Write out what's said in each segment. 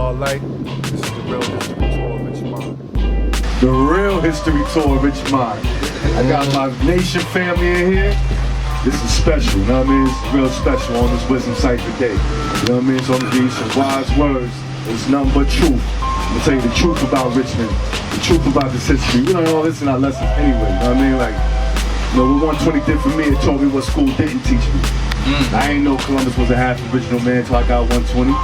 y'all like. This is the real history tour of Richmond. The real history tour of Richmond. I got my nation family in here. This is special, you know what I mean? It's real special on this wisdom site today. You know what I mean? So I'm gonna give you some wise words. It's nothing but truth. I'm gonna tell you the truth about Richmond, the truth about this history. We don't all this in our lessons anyway, you know what I mean? Like, you know, what 120 did for me, it taught me what school didn't teach me. I ain't know Columbus was a half original man until I got 120. You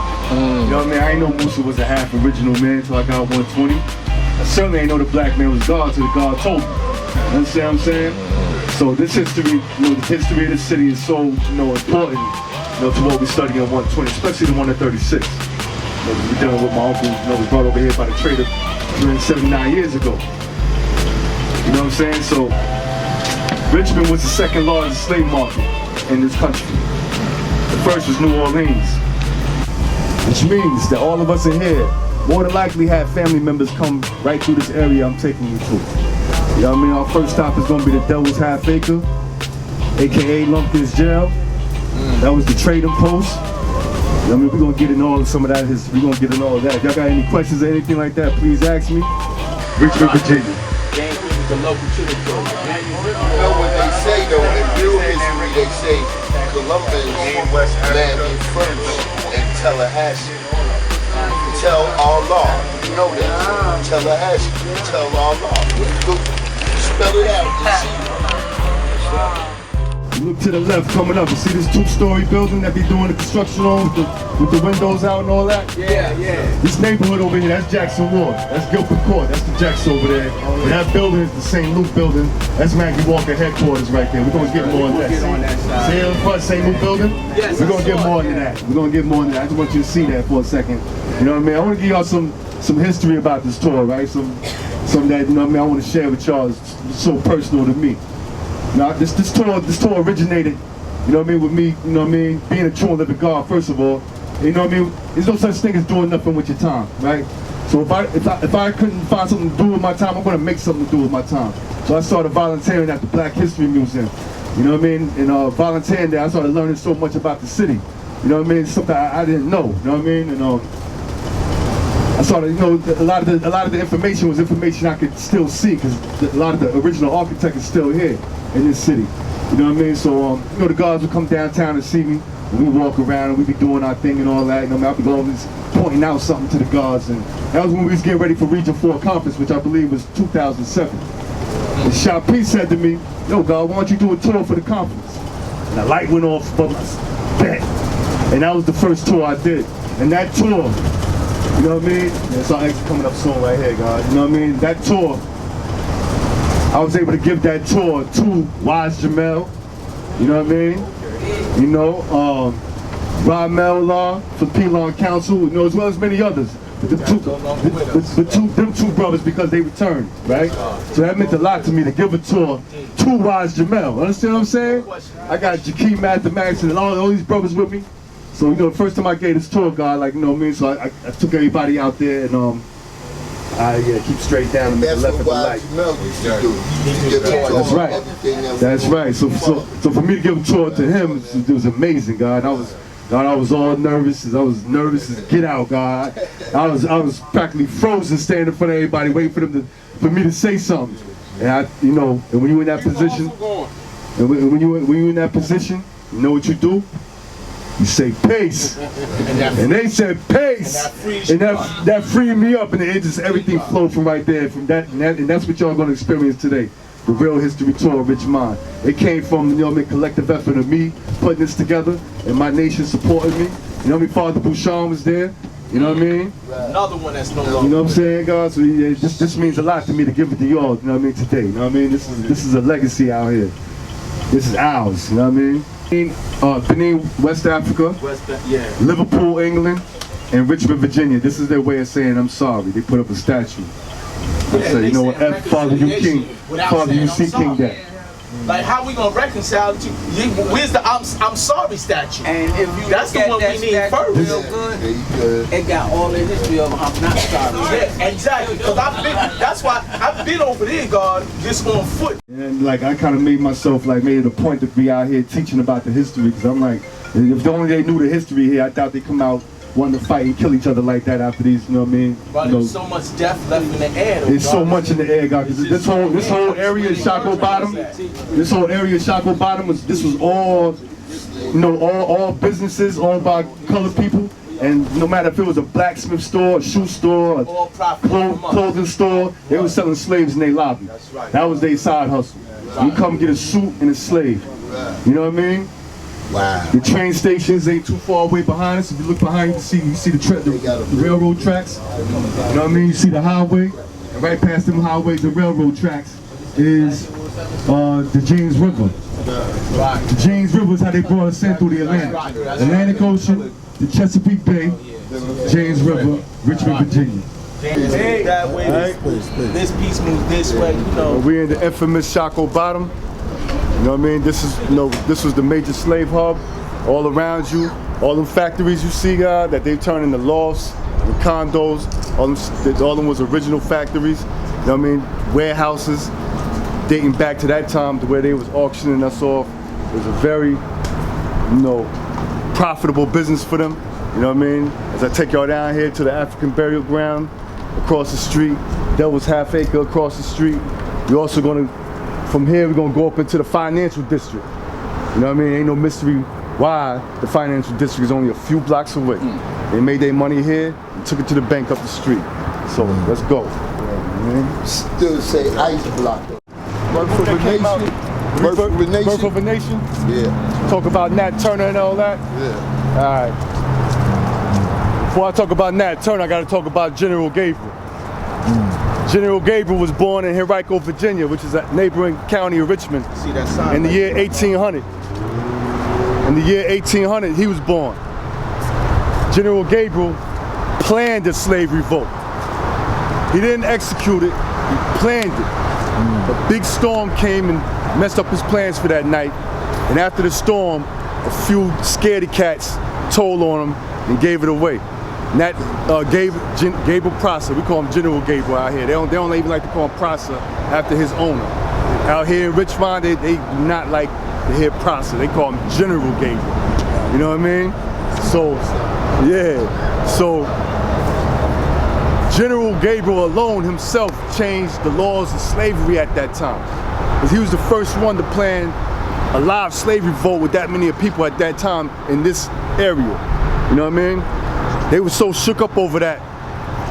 know what I mean? I ain't know Musa was a half original man until I got 120. I certainly ain't know the black man was God till God told me. You understand what I'm saying? So this history, you know, the history of the city is so, you know, important, you know, to what we study in 120, especially the one at 36. You know, we're dealing with my uncle, you know, was brought over here by the trader 79 years ago. You know what I'm saying? So Richmond was the second largest slave market in this country. The first was New Orleans, which means that all of us in here more than likely have family members come right through this area I'm taking you to. You know what I mean? Our first stop is gonna be the Devil's Half Acre, AKA Lumpkin's jail. That was the trading post. You know what I mean? We're gonna get in all of some of that history. We're gonna get in all of that. If y'all got any questions or anything like that, please ask me. Richmond, Virginia. The local church. You know what they say though, in real history they say Columbus landed first in Tallahassee. Tell Allah, you know that. Tallahassee, tell Allah. Go spell it out and see. Look to the left coming up. You see this two-story building that they doing the construction on with the windows out and all that? Yeah. This neighborhood over here, that's Jackson Ward. That's Guilford Court. That's the Jacks over there. And that building is the St. Luke building. That's Maggie Walker headquarters right there. We're going to get more on that. See in front, St. Luke building? Yes, we're going to get more into that. We're going to get more into that. I just want you to see that for a second. You know what I mean? I want to give y'all some history about this tour, right? Some that, you know what I mean, I want to share with y'all. It's so personal to me. Now, this tour originated, you know what I mean, with me, you know what I mean, being a true and living God, first of all. You know what I mean? There's no such thing as doing nothing with your time, right? So if I couldn't find something to do with my time, I'm gonna make something to do with my time. So I started volunteering at the Black History Museum. You know what I mean? And volunteering there, I started learning so much about the city. You know what I mean? Something I didn't know. You know what I mean? And I started, you know, a lot of the information was information I could still see because a lot of the original architect is still here in this city. You know what I mean? So, you know, the guards would come downtown and see me. And we walk around and we be doing our thing and all that. You know, I'd be always pointing out something to the guards. And that was when we was getting ready for Region 4 conference, which I believe was 2007. And Shop P said to me, yo, God, why don't you do a tour for the conference? And the light went off, but bet. And that was the first tour I did. And that tour, you know what I mean? It's our exit coming up soon right here, God. You know what I mean? That tour, I was able to give that tour to Wise Jamel, you know what I mean? You know, Rob Mellar from Pelon Council, you know, as well as many others. Them two brothers because they returned, right? So that meant a lot to me to give a tour to Wise Jamel. Understand what I'm saying? I got Jakeem Mathematics and all these brothers with me. So, you know, the first time I gave this tour, God, like, you know what I mean? So I took everybody out there and I keep straight down and make the left at the light. That's right. That's right. So for me to give a tour to him, it was amazing, God. I was all nervous. I was nervous as get out, God. I was practically frozen standing in front of everybody, waiting for me to say something. And you know, and when you're in that position, you know what you do? You say pace, and they said pace, and that freed me up, and it just everything flowed from right there, from that, and that's what y'all gonna experience today. The real history tour of Richmond. It came from, you know what I mean, collective effort of me putting this together, and my nation supporting me. You know what I mean? Father Bouchon was there. You know what I mean? Another one that's no longer. You know what I'm saying, guys? So yeah, this means a lot to me to give it to y'all. You know what I mean? Today. You know what I mean? This is a legacy out here. This is ours. You know what I mean? Benin, West Africa, Liverpool, England, and Richmond, Virginia. This is their way of saying I'm sorry. They put up a statue. I say, you know what, F, Father, you King. Father, you see King that. Like, how we gonna reconcile to where's the I'm sorry statue? And if you that's the one we need first. Real good, it got all the history of I'm not sorry. Yeah, exactly. Because that's why I've been over there, God, just on foot. And like I kind of made it a point to be out here teaching about the history, because I'm like, if only they knew the history here, I doubt they come out wanting to fight and kill each other like that after these, you know what I mean? But You know, there's so much death left in the air. Though, there's so much in the air, guys. This whole area of Shako Bottom, this was all, you know, all businesses owned by colored people. And no matter if it was a blacksmith store, a shoe store, a clothing store, they were selling slaves in their lobby. That was their side hustle. You come get a suit and a slave. You know what I mean? Wow. The train stations ain't too far away behind us. If you look behind you see the railroad tracks. You know what I mean? You see the highway. And right past them highways and railroad tracks is the James River. The James River is how they brought us in through the Atlantic Ocean, the Chesapeake Bay, James River, Richmond, Virginia. That way, this piece moves this way, you know. We're in the infamous Shako Bottom. You know what I mean? This is, you know, this was the major slave hub. All around you, all them factories you see, that they turned into lofts, and condos. All of them was original factories. You know what I mean? Warehouses dating back to that time to where they was auctioning us off. It was a very, you know, profitable business for them. You know what I mean? As I take y'all down here to the African burial ground across the street, Devil's Half Acre across the street. We're also gonna, from here, we're gonna go up into the financial district. You know what I mean? Ain't no mystery why the financial district is only a few blocks away. They made their money here and took it to the bank up the street. So let's go. Still say ice block. Birth of a nation. Birth of a nation. Birth of a nation? Yeah. Talk about Nat Turner and all that? Yeah. All right. Before I talk about Nat Turner, I gotta talk about General Gabriel. General Gabriel was born in Hippodrome, Virginia, which is a neighboring county of Richmond, See that sign in the year 1800. In the year 1800, he was born. General Gabriel planned the slave revolt. He didn't execute it, he planned it. A big storm came and messed up his plans for that night. And after the storm, a few scaredy cats told on him and gave it away. And that Gabriel Prosser, we call him General Gabriel out here. They don't even like to call him Prosser after his owner. Out here in Richmond, they do not like to hear Prosser. They call him General Gabriel. You know what I mean? So, yeah. So, General Gabriel alone himself changed the laws of slavery at that time. Because he was the first one to plan a live slave revolt with that many people at that time in this area. You know what I mean? They were so shook up over that.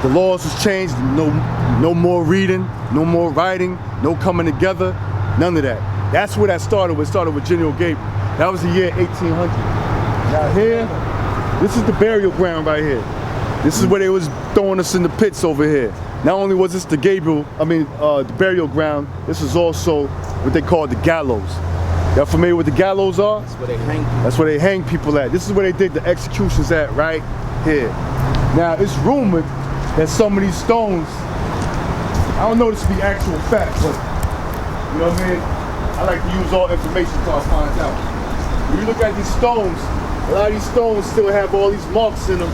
The laws was changed, no more reading, no more writing, no coming together, none of that. That's where that started. It started with General Gabriel. That was the year 1800. Now here, this is the burial ground right here. This is where they was throwing us in the pits over here. Not only was this the the burial ground, this is also what they call the gallows. Y'all familiar with the gallows are? That's where they hang people. That's where they hang people at. This is where they did the executions at, right here. Now, it's rumored that some of these stones, I don't know this to be actual fact, but you know what I mean? I like to use all information until I find out. When you look at these stones, a lot of these stones still have all these marks in them.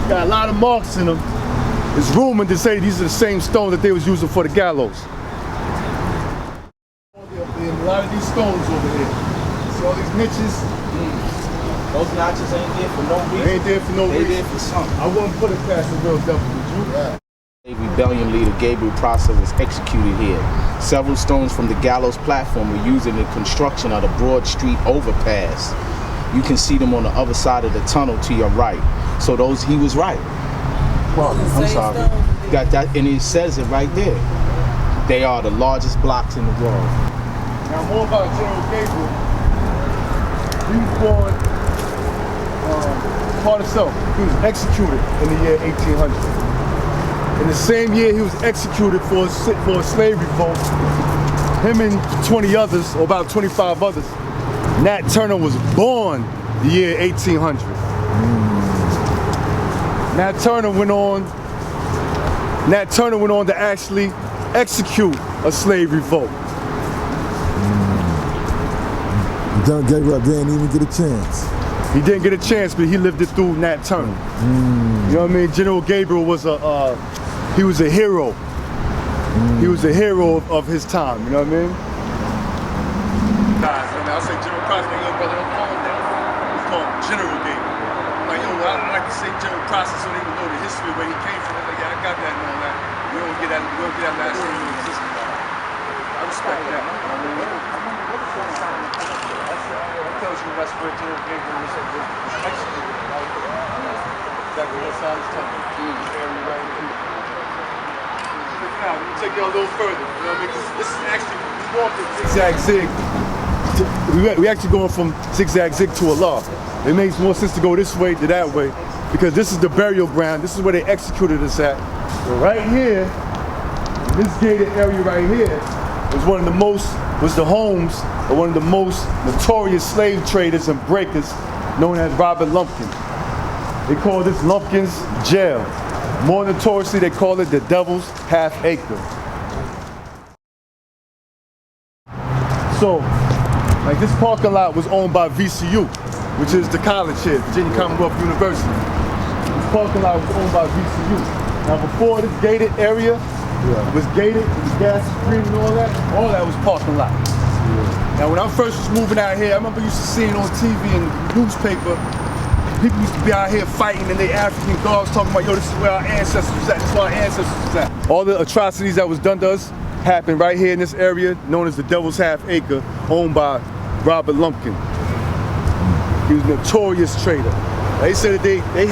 Got a lot of marks in them. It's rumored to say these are the same stones that they was using for the gallows. A lot of these stones over here. See all these niches? Those notches ain't there for no reason. They ain't there for no reason. They there for something. I wouldn't put it past the real devil, would you? The rebellion leader Gabriel Prosser was executed here. Several stones from the gallows platform were used in the construction of the Broad Street overpass. You can see them on the other side of the tunnel to your right. So he was right. Well, I'm sorry. Got that, and it says it right there. They are the largest blocks in the world. Now more about General Gabriel. He was born part of self. He was executed in the year 1800. In the same year he was executed for a slave revolt, him and 20 others, or about 25 others, Nat Turner was born the year 1800. Nat Turner went on to actually execute a slave revolt. John Gabriel didn't even get a chance. He didn't get a chance, but he lived it through Nat Turner. You know what I mean? General Gabriel was he was a hero. He was a hero of his time, you know what I mean? I'll say General Prosser, young brother, don't call him that. We call him General Gabriel. Like, yo, the same general process so they would know the history of where he came from. Like, yeah, I got that and all that. We don't get that last thing in existence. I respect that. That tells you that's where Gabriel was executed. Exactly what side is talking. Area right here. Now, let me take you a little further. You know what I mean? Because this is actually, we walked the zigzag zig. We actually going from zigzag zig to Allah. It makes more sense to go this way to that way because this is the burial ground. This is where they executed us at. So right here, this gated area right here was the homes of one of the most notorious slave traders and breakers known as Robert Lumpkin. They call this Lumpkin's jail. More notoriously, they call it the Devil's Half Acre. So, like this parking lot was owned by VCU, which is the college here, Virginia Commonwealth University. This parking lot was owned by VCU. Now before this gated area was gated, with the gas screen and all that was parking lot. Now when I first was moving out here, I remember used to seeing on TV and the newspaper, people used to be out here fighting and they African guards talking about, yo, this is where our ancestors was at, this is where our ancestors was at. All the atrocities that was done to us happened right here in this area known as the Devil's Half Acre, owned by Robert Lumpkin. He was a notorious trader. They said that they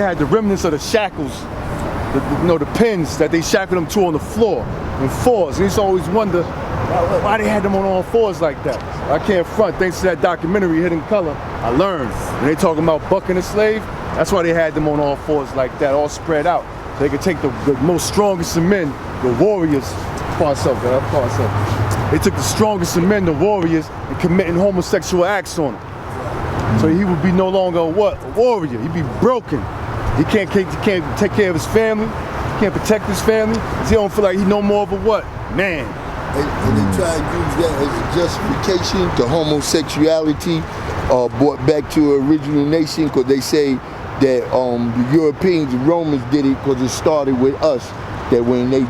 had the remnants of the shackles, the pins that they shackled them to on the floor in fours. And I used to always wonder why they had them on all fours like that. I can't front, thanks to that documentary, Hidden Color, I learned. When they talking about bucking a slave, that's why they had them on all fours like that, all spread out. So they could take the most strongest of men, the warriors, They took the strongest of men, the warriors, and committing homosexual acts on him. So he would be no longer a warrior. He'd be broken. He can't take care of his family. He can't protect his family. He don't feel like he's no more of a what? Man. And they try to use that as a justification to homosexuality, brought back to an original nation, because they say that the Europeans, the Romans did it because it started with us. That when they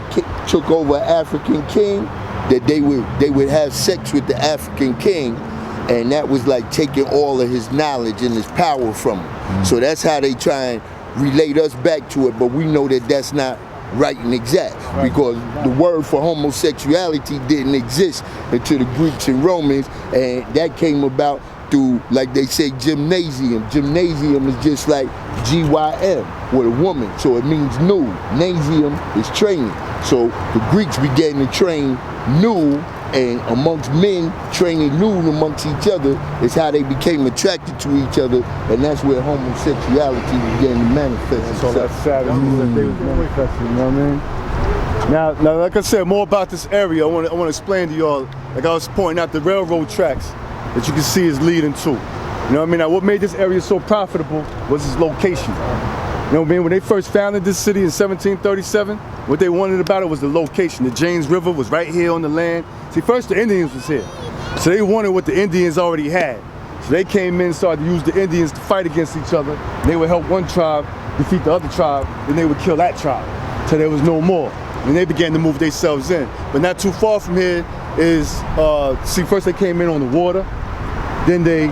took over African king, that they would have sex with the African king, and that was like taking all of his knowledge and his power from him. So that's how they try and relate us back to it, but we know that that's not right and exact, because the word for homosexuality didn't exist until the Greeks and Romans, and that came about through, like they say, gymnasium. Gymnasium is just like GYM with a woman, so it means new. Nasium is training. So the Greeks began to train new, and amongst men training nude amongst each other is how they became attracted to each other, and that's where homosexuality began to manifest. So that's sad that they was manifesting, you know what I mean? Now, like I said, more about this area, I want to explain to y'all, like I was pointing out the railroad tracks that you can see is leading to. You know what I mean? Now, what made this area so profitable was its location. You know what I mean? When they first founded this city in 1737, what they wanted about it was the location. The James River was right here on the land. See, first the Indians was here. So they wanted what the Indians already had. So they came in and started to use the Indians to fight against each other. And they would help one tribe defeat the other tribe, then they would kill that tribe till there was no more. And they began to move themselves in. But not too far from here is, see, first they came in on the water, then they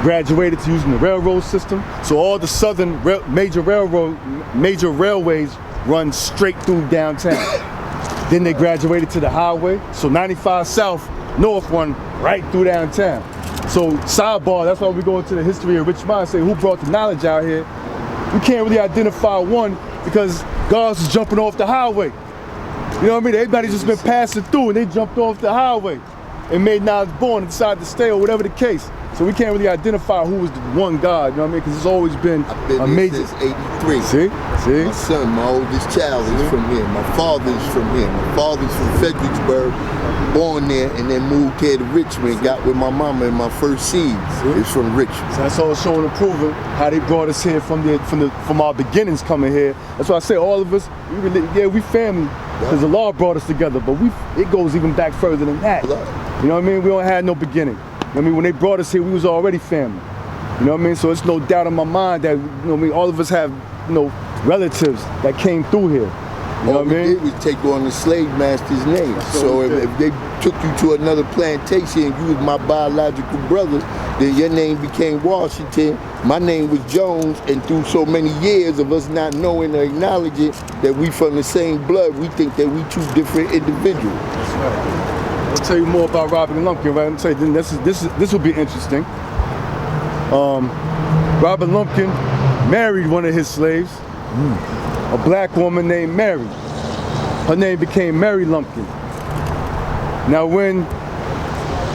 graduated to using the railroad system. So all the southern major railways run straight through downtown. Then they graduated to the highway. So 95 South, North run right through downtown. So sidebar, that's why we go into the history of Richmond and say who brought the knowledge out here. We can't really identify one because guards is jumping off the highway. You know what I mean? Everybody's just been passing through and they jumped off the highway and made knowledge born and decided to stay or whatever the case. So we can't really identify who was the one God, you know what I mean? Because it's always been a major. Since '83. See? My son, my oldest child, is from here. My father's from here. My father's from Fredericksburg, born there, and then moved here to Richmond. Got with my mama, and my first seeds is from Richmond. So that's all showing and proving how they brought us here from our beginnings coming here. That's why I say all of us, we family, because the law brought us together, but it goes even back further than that. You know what I mean? We don't have no beginning. I mean, when they brought us here, we was already family. You know what I mean? So it's no doubt in my mind that, you know what I mean, all of us have, relatives that came through here. You know All what I we mean? did was take on the slave master's name. So if they took you to another plantation and you was my biological brother, then your name became Washington, my name was Jones, and through so many years of us not knowing or acknowledging that we from the same blood, we think that we two different individuals. That's right. I'll tell you more about Robert and Lumpkin, right? I'm telling you, this will be interesting. Robert Lumpkin married one of his slaves, a black woman named Mary. Her name became Mary Lumpkin. Now when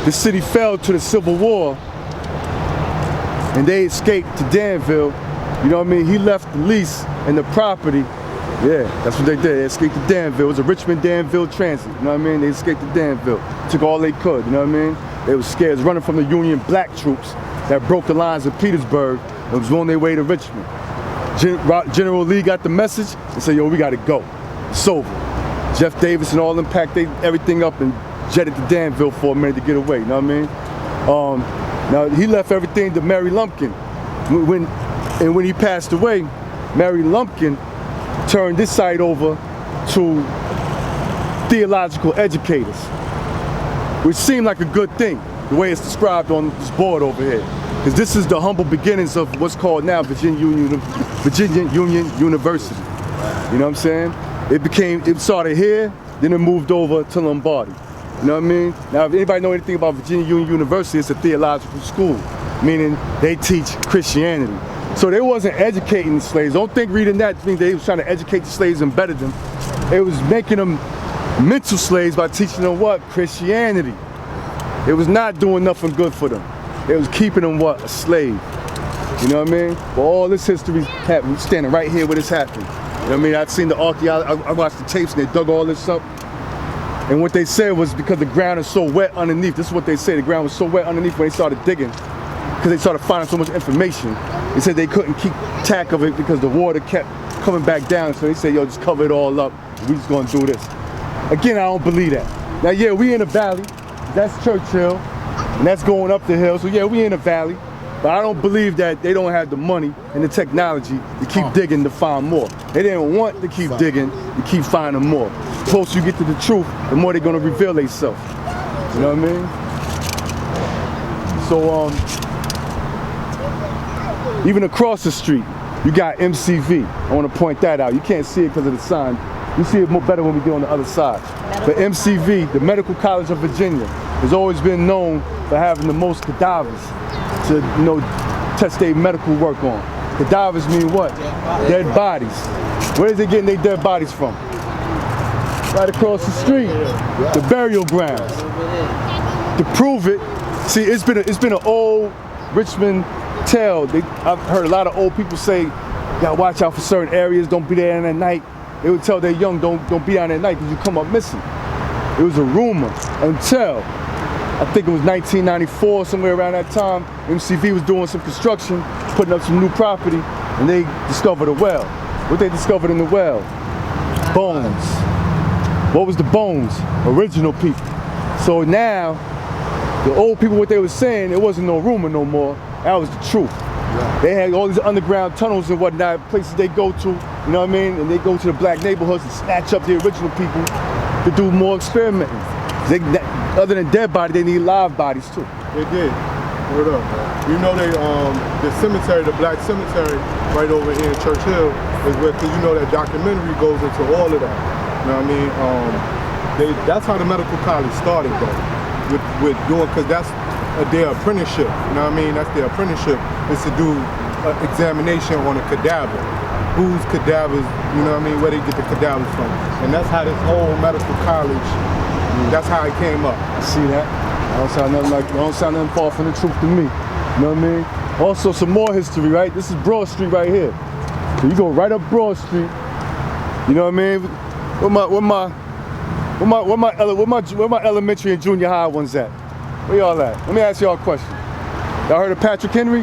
the city fell to the Civil War and they escaped to Danville, you know what I mean, he left the lease and the property. Yeah, that's what they did. They escaped to Danville. It was a Richmond Danville transit, you know what I mean? They escaped to Danville, took all they could, you know what I mean? They was scared, it was running from the Union black troops that broke the lines of Petersburg and was on their way to Richmond. General Lee got the message and said, yo, we gotta go. It's over. Jeff Davis and all them packed everything up and jetted to Danville for a minute to get away, you know what I mean? Now he left everything to Mary Lumpkin. When he passed away, Mary Lumpkin turned this site over to theological educators, which seemed like a good thing, the way it's described on this board over here. Because this is the humble beginnings of what's called now Virginia Union University. You know what I'm saying? It started here, then it moved over to Lombardy. You know what I mean? Now, if anybody know anything about Virginia Union University, it's a theological school, meaning they teach Christianity. So they wasn't educating the slaves. Don't think reading that means they was trying to educate the slaves and better them. It was making them mental slaves by teaching them what? Christianity. It was not doing nothing good for them. It was keeping them what? A slave. You know what I mean? But all this history happened. We're standing right here where this happened. You know what I mean? I've seen the archaeology, I watched the tapes and they dug all this up. And what they said was because the ground is so wet underneath. This is what they say, the ground was so wet underneath when they started digging, because they started finding so much information. They said they couldn't keep track of it because the water kept coming back down. So they said, yo, just cover it all up. We just gonna do this. Again, I don't believe that. Now, yeah, we in the valley. That's Churchill, and that's going up the hill. So yeah, we in the valley. But I don't believe that they don't have the money and the technology to keep digging to find more. They didn't want to keep digging to keep finding more. The closer you get to the truth, the more they're gonna reveal themselves. You know what I mean? So even across the street, you got MCV. I want to point that out. You can't see it because of the sign. You see it more better when we get on the other side. But MCV, the Medical College of Virginia, has always been known for having the most cadavers to, you know, test their medical work on. Cadavers mean what? Dead bodies. Where is they getting their dead bodies from? Right across the street, the burial grounds. To prove it, see, it's been an old Richmond tale. I've heard a lot of old people say, you gotta watch out for certain areas, don't be there at night. They would tell their young, don't be down at night because you come up missing. It was a rumor until, I think it was 1994, somewhere around that time, MCV was doing some construction, putting up some new property, and they discovered a well. What they discovered in the well? Bones. What was the bones? Original people. So now, the old people, what they were saying, it wasn't no rumor no more, that was the truth. Yeah. They had all these underground tunnels and whatnot, places they go to, you know what I mean? And they go to the black neighborhoods and snatch up the original people to do more experimenting. Other than dead body, they need live bodies too. They did. Word up, man. You know the cemetery, the black cemetery right over here in Churchill is where, because you know that documentary goes into all of that. You know what I mean? That's how the medical college started though, with doing, because that's their apprenticeship. You know what I mean? That's their apprenticeship, is to do examination on a cadaver. Whose cadavers, you know what I mean, where they get the cadavers from. And that's how this whole medical college, that's how it came up. I see that. I don't sound nothing far from the truth to me. You know what I mean? Also, some more history, right? This is Broad Street right here. So you go right up Broad Street. You know what I mean? Where my elementary and junior high ones at? Where y'all at? Let me ask y'all a question. Y'all heard of Patrick Henry?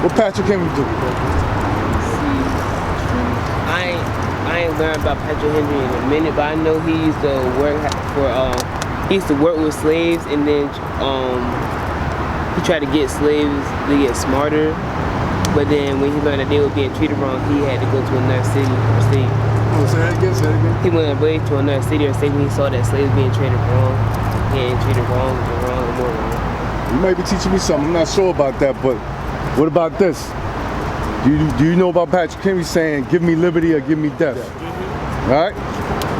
What Patrick Henry do? I ain't learned about Patrick Henry in a minute, but I know he used to work with slaves, and then he tried to get slaves to get smarter. But then when he learned that they were being treated wrong, he had to go to another city or state Oh, say that again, say that again. He went away to another city or state when he saw that slaves being treated wrong. He ain't treated wrong and more wrong. You might be teaching me something. I'm not sure about that, but what about this? Do you know about Patrick Henry saying, "Give me liberty or give me death"? All right.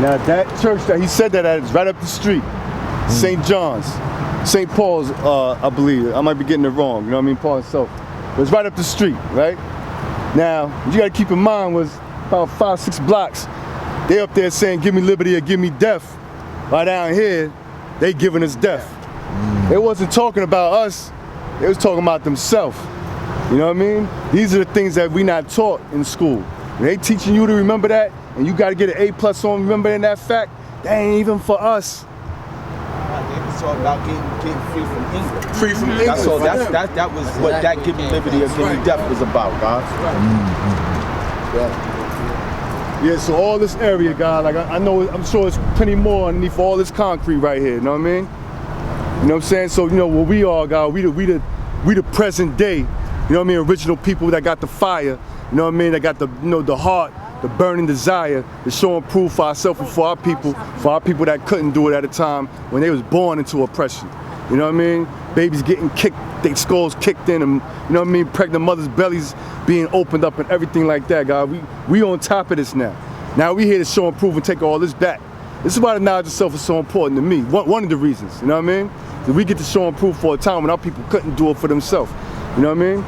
Now that church that he said that at is right up the street, St. John's, St. Paul's, I believe. I might be getting it wrong. You know what I mean? Paul himself. But it's right up the street, right? Now what you got to keep in mind was about 5-6 blocks. They up there saying, "Give me liberty or give me death." Right down here, they giving us death. They wasn't talking about us. They was talking about themselves. You know what I mean? These are the things that we not taught in school. They teaching you to remember that, and you got to get an A+ on remembering that fact. That ain't even for us. It's all about getting free from England. Free from England. That's all. That was what that "Give me liberty or give me death" was about, God. Yeah, so all this area, God, like I know, I'm sure it's plenty more underneath all this concrete right here. You know what I mean? You know what I'm saying? So you know where we are, God. We the present day. You know what I mean? Original people that got the fire. You know what I mean? That got the the heart, the burning desire to show and prove for ourselves and for our people that couldn't do it at a time when they was born into oppression. You know what I mean? Babies getting kicked, their skulls kicked in, and you know what I mean? Pregnant mothers' bellies being opened up and everything like that, God. We on top of this now. Now we here to show and prove and take all this back. This is why the knowledge of self is so important to me. One of the reasons, you know what I mean? That we get to show and prove for a time when our people couldn't do it for themselves. You know what I mean?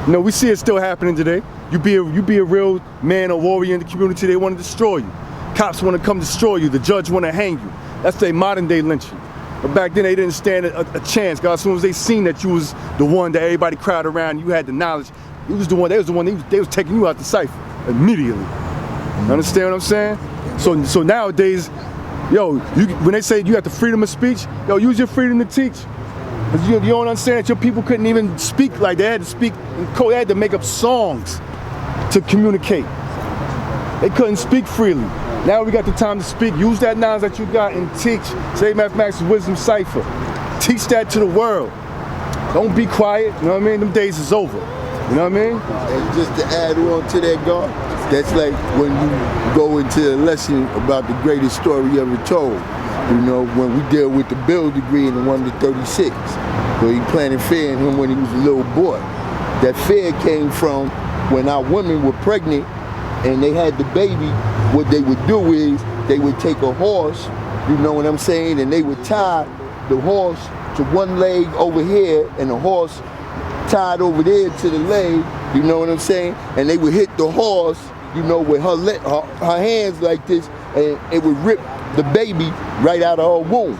You know, we see it still happening today. You be a real man or warrior in the community, they want to destroy you. Cops want to come destroy you. The judge want to hang you. That's their modern day lynching. But back then they didn't stand a chance, God. As soon as they seen that you was the one that everybody crowded around, you had the knowledge, they was taking you out the cipher immediately. You understand what I'm saying? So nowadays, yo, when they say you have the freedom of speech, yo, use your freedom to teach. Because you don't understand that your people couldn't even speak like they had to speak in code. They had to make up songs to communicate. They couldn't speak freely. Now we got the time to speak. Use that knowledge that you got and teach. Say mathematics, wisdom, cipher. Teach that to the world. Don't be quiet. You know what I mean? Them days is over. You know what I mean? And just to add on to that, God, that's like when you go into a lesson about the greatest story ever told. You know, when we deal with the Bill degree in the 1 to 36. So he planted fear in him when he was a little boy. That fear came from when our women were pregnant and they had the baby. What they would do is they would take a horse, you know what I'm saying, and they would tie the horse to one leg over here and the horse tied over there to the leg, you know what I'm saying, and they would hit the horse, you know, with her hands like this, and it would rip the baby right out of her womb.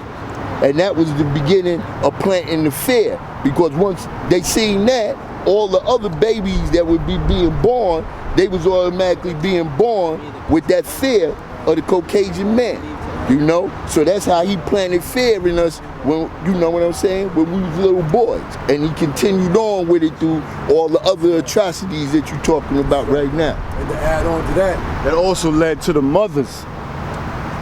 And that was the beginning of planting the fear, because once they seen that, all the other babies that would be being born, they was automatically being born with that fear of the Caucasian man, you know? So that's how he planted fear in us when, you know what I'm saying, when we was little boys. And he continued on with it through all the other atrocities that you're talking about right now. And to add on to that, that also led to the mothers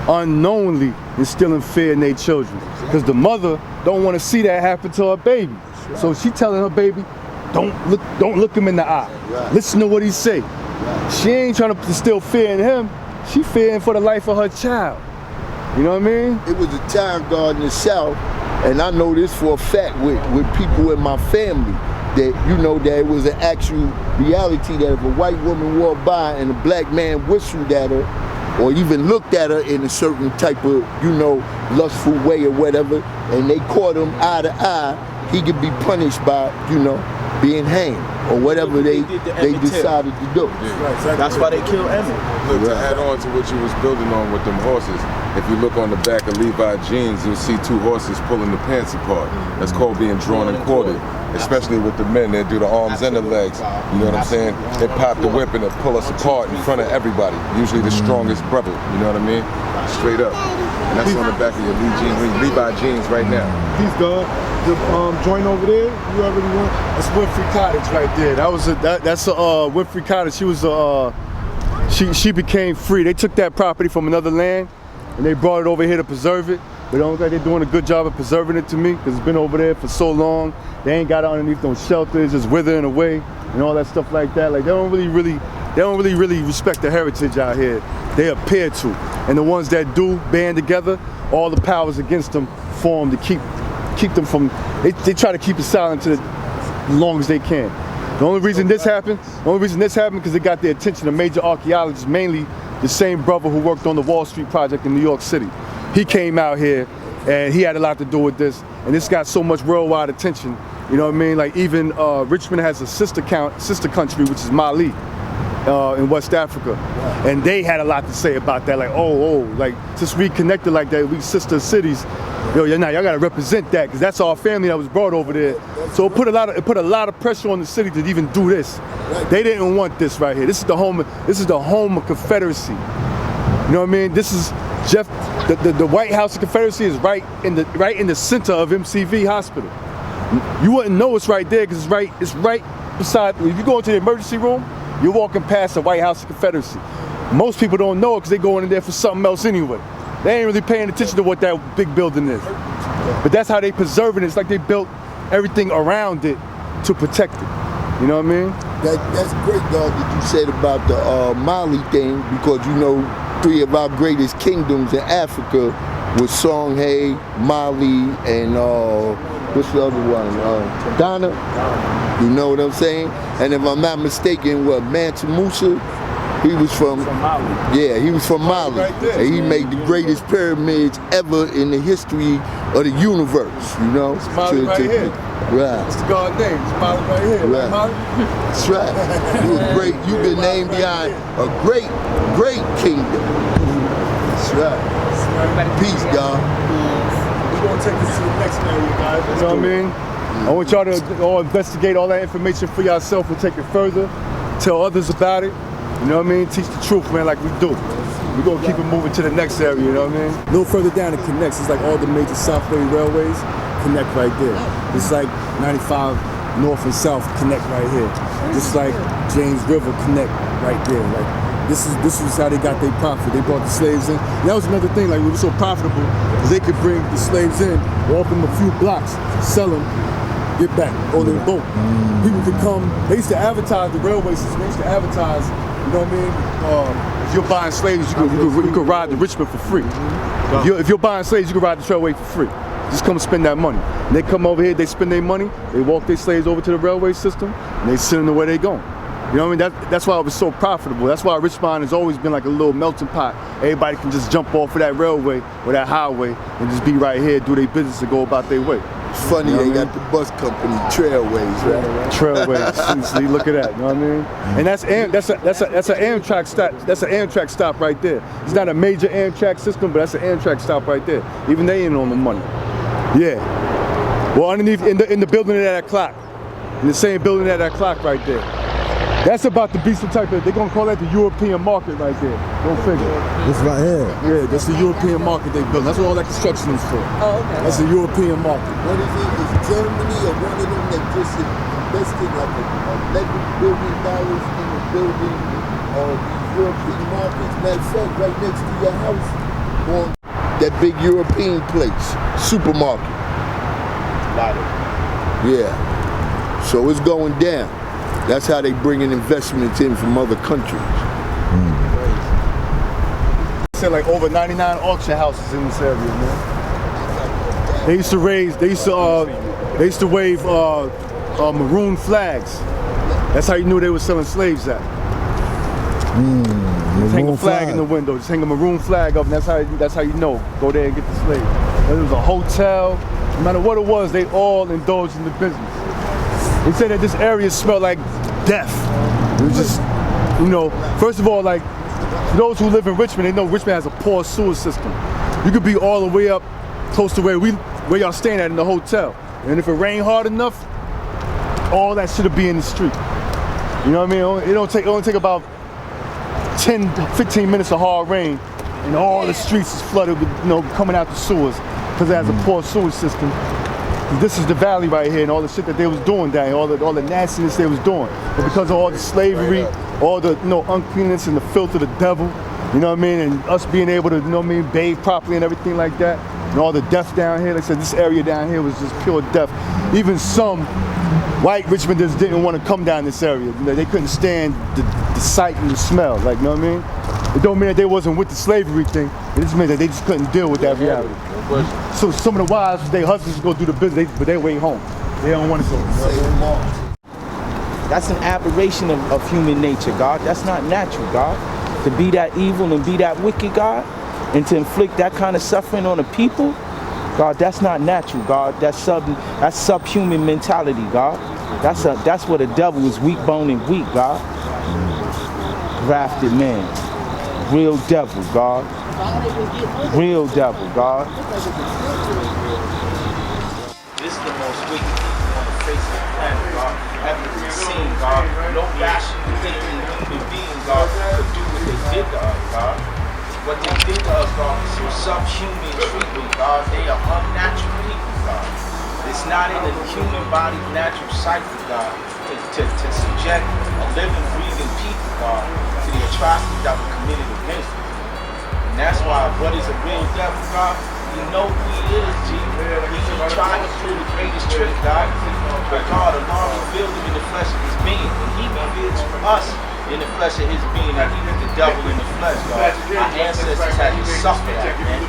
unknowingly instilling fear in their children. Because the mother don't want to see that happen to her baby. So she telling her baby, don't look him in the eye. Right. Listen to what he say. Right. She ain't trying to instill fear in him. She fearing for the life of her child. You know what I mean? It was a time, God, in the South, and I know this for a fact with people in my family, that, you know, that it was an actual reality that if a white woman walked by and a black man whistled at her, or even looked at her in a certain type of, you know, lustful way or whatever, and they caught him eye to eye, he could be punished by, you know, being hanged or whatever they decided to do. Yeah. That's why they killed Emmett. Look, to add on to what you was building on with them horses, if you look on the back of Levi jeans, you'll see two horses pulling the pants apart. That's called being drawn and quartered. Especially with the men, they do the arms and the legs. You know what I'm saying? They pop the whip and they pull us apart in front of everybody. Usually the strongest brother, you know what I mean? Straight up. And that's on the back of your Levi jeans right now. He's done. The joint over there, you already went? That's Winfrey Cottage right there. That's Winfrey Cottage. She was she became free. They took that property from another land and they brought it over here to preserve it. But it don't look like they're doing a good job of preserving it to me, because it's been over there for so long. They ain't got it underneath no shelters, just withering away and all that stuff like that. Like, they don't really they don't really respect the heritage out here. They appear to. And the ones that do band together, all the powers against them form to keep them from, they try to keep it silent to as long as they can. The only reason this happened because it got the attention of major archaeologists, mainly the same brother who worked on the Wall Street project in New York City. He came out here and he had a lot to do with this, and this got so much worldwide attention. You know what I mean? Like even Richmond has a sister country, which is Mali, in West Africa, and they had a lot to say about that. Like, like since we connected like that, we sister cities. Yo, y'all gotta represent that, because that's our family that was brought over there. So it put a lot of pressure on the city to even do this. They didn't want this right here. This is the home of Confederacy. You know what I mean? This is the White House of Confederacy is right in the center of MCV Hospital. You wouldn't know it's right there because it's right beside. If you go into the emergency room, you're walking past the White House of Confederacy. Most people don't know it because they go in there for something else anyway. They ain't really paying attention to what that big building is. But that's how they preserve it. It's like they built everything around it to protect it. You know what I mean? That's great, dog, that you said about the Mali thing, because you know 3 of our greatest kingdoms in Africa was Songhai, Mali, and what's the other one? Ghana. You know what I'm saying? And if I'm not mistaken, Mansa Musa, he was from Mali. Yeah, he was from Mali. Right, and he made the greatest pyramids ever in the history of the universe, you know? It's Mali right here. Right. It's the God name. It's Mali right here. Right. Mali? That's right. You've been named behind a great kingdom. That's right. Peace, God. We're going to take this to the next area, guys. You know what I mean? I want y'all to all investigate all that information for yourself and take it further. Tell others about it. You know what I mean? Teach the truth, man, like we do. We're going to keep it moving to the next area, you know what I mean? A little further down it connects. It's like all the major Southway railways connect right there. It's like 95 North and South connect right here. Just like James River connect right there. Like this is how they got their profit. They brought the slaves in. And that was another thing, like we were so profitable because they could bring the slaves in, walk them a few blocks, sell them, get back on their boat. People could come. They used to advertise the railway system. They used to advertise. You know what I mean? If you're buying slaves, you could ride to Richmond for free. If you're buying slaves, you can ride the trailway for free. Just come spend that money. And they come over here, they spend their money, they walk their slaves over to the railway system, and they send them to where they going. You know what I mean? That's why it was so profitable. That's why Richmond has always been like a little melting pot. Everybody can just jump off of that railway or that highway and just be right here, do their business, and go about their way. It's funny, you know they got the bus company, Trailways, right? Trailways. See, look at that. You know what I mean? And that's an Amtrak stop. That's an Amtrak stop right there. It's not a major Amtrak system, but that's an Amtrak stop right there. Even they ain't on the money. Yeah. Well, underneath in the building of that clock, in the same building of that clock right there. That's about to be some type of, they're gonna call that the European market right there. Go figure. This right here. Yeah, that's the European market they built. That's what all that construction is for. Oh, okay. That's the European market. What is it? Is Germany or one of them that just invested like $11 billion in the building of these European markets? Matter of fact, right next to your house, on that big European place, supermarket. Yeah. So it's going down. That's how they bring in investments in from other countries. I said like over 99 auction houses in this area, man. They used to wave maroon flags. That's how you knew they were selling slaves at. Just hang a flag in the window. Just hang a maroon flag up, and that's how you know. Go there and get the slave. Whether it was a hotel, no matter what it was, they all indulged in the business. They said that this area smelled like death. It was just, you know, first of all, like, those who live in Richmond, they know Richmond has a poor sewer system. You could be all the way up close to where y'all staying at in the hotel. And if it rained hard enough, all that shit'll be in the street. You know what I mean? It only take about 10, 15 minutes of hard rain, and all the streets is flooded with, you know, coming out the sewers, because it has a poor sewer system. This is the valley right here, and all the shit that they was doing down here, all the nastiness they was doing. But because of all the slavery, all the, you know, uncleanness and the filth of the devil, you know what I mean, and us being able to, you know what I mean, bathe properly and everything like that, and all the death down here. They said this area down here was just pure death. Even some white Richmonders didn't want to come down this area. You know, they couldn't stand the sight and the smell. Like, you know what I mean? It don't mean that they wasn't with the slavery thing. It just means that they just couldn't deal with that reality. So some of the wives, their husbands go do the business, but they wait home. They don't want to go. That's an aberration of human nature, God. That's not natural, God. To be that evil and be that wicked, God, and to inflict that kind of suffering on the people, God, that's not natural, God. That's subhuman mentality, God. That's what the devil is, weak bone and weak, God. Grafted man. Real devil, God. Real devil, God. This is the most wicked people on the face of the planet, God, ever been seen, God. No rational thinking human being, God, could do what they did to us, God. What they did to us, God, was some subhuman treatment, God. They are unnatural people, God. It's not in the human body's natural cycle, God, to subject a living, breathing people, God, to the atrocities that were committed against them. And that's why, what is a real devil, God? You know who he is, G. He tried to pull the greatest trick, God. But God alone revealed him in the flesh of his being. And he revealed to us in the flesh of his being that he was the devil in the flesh, God. Our ancestors had to suffer that, man.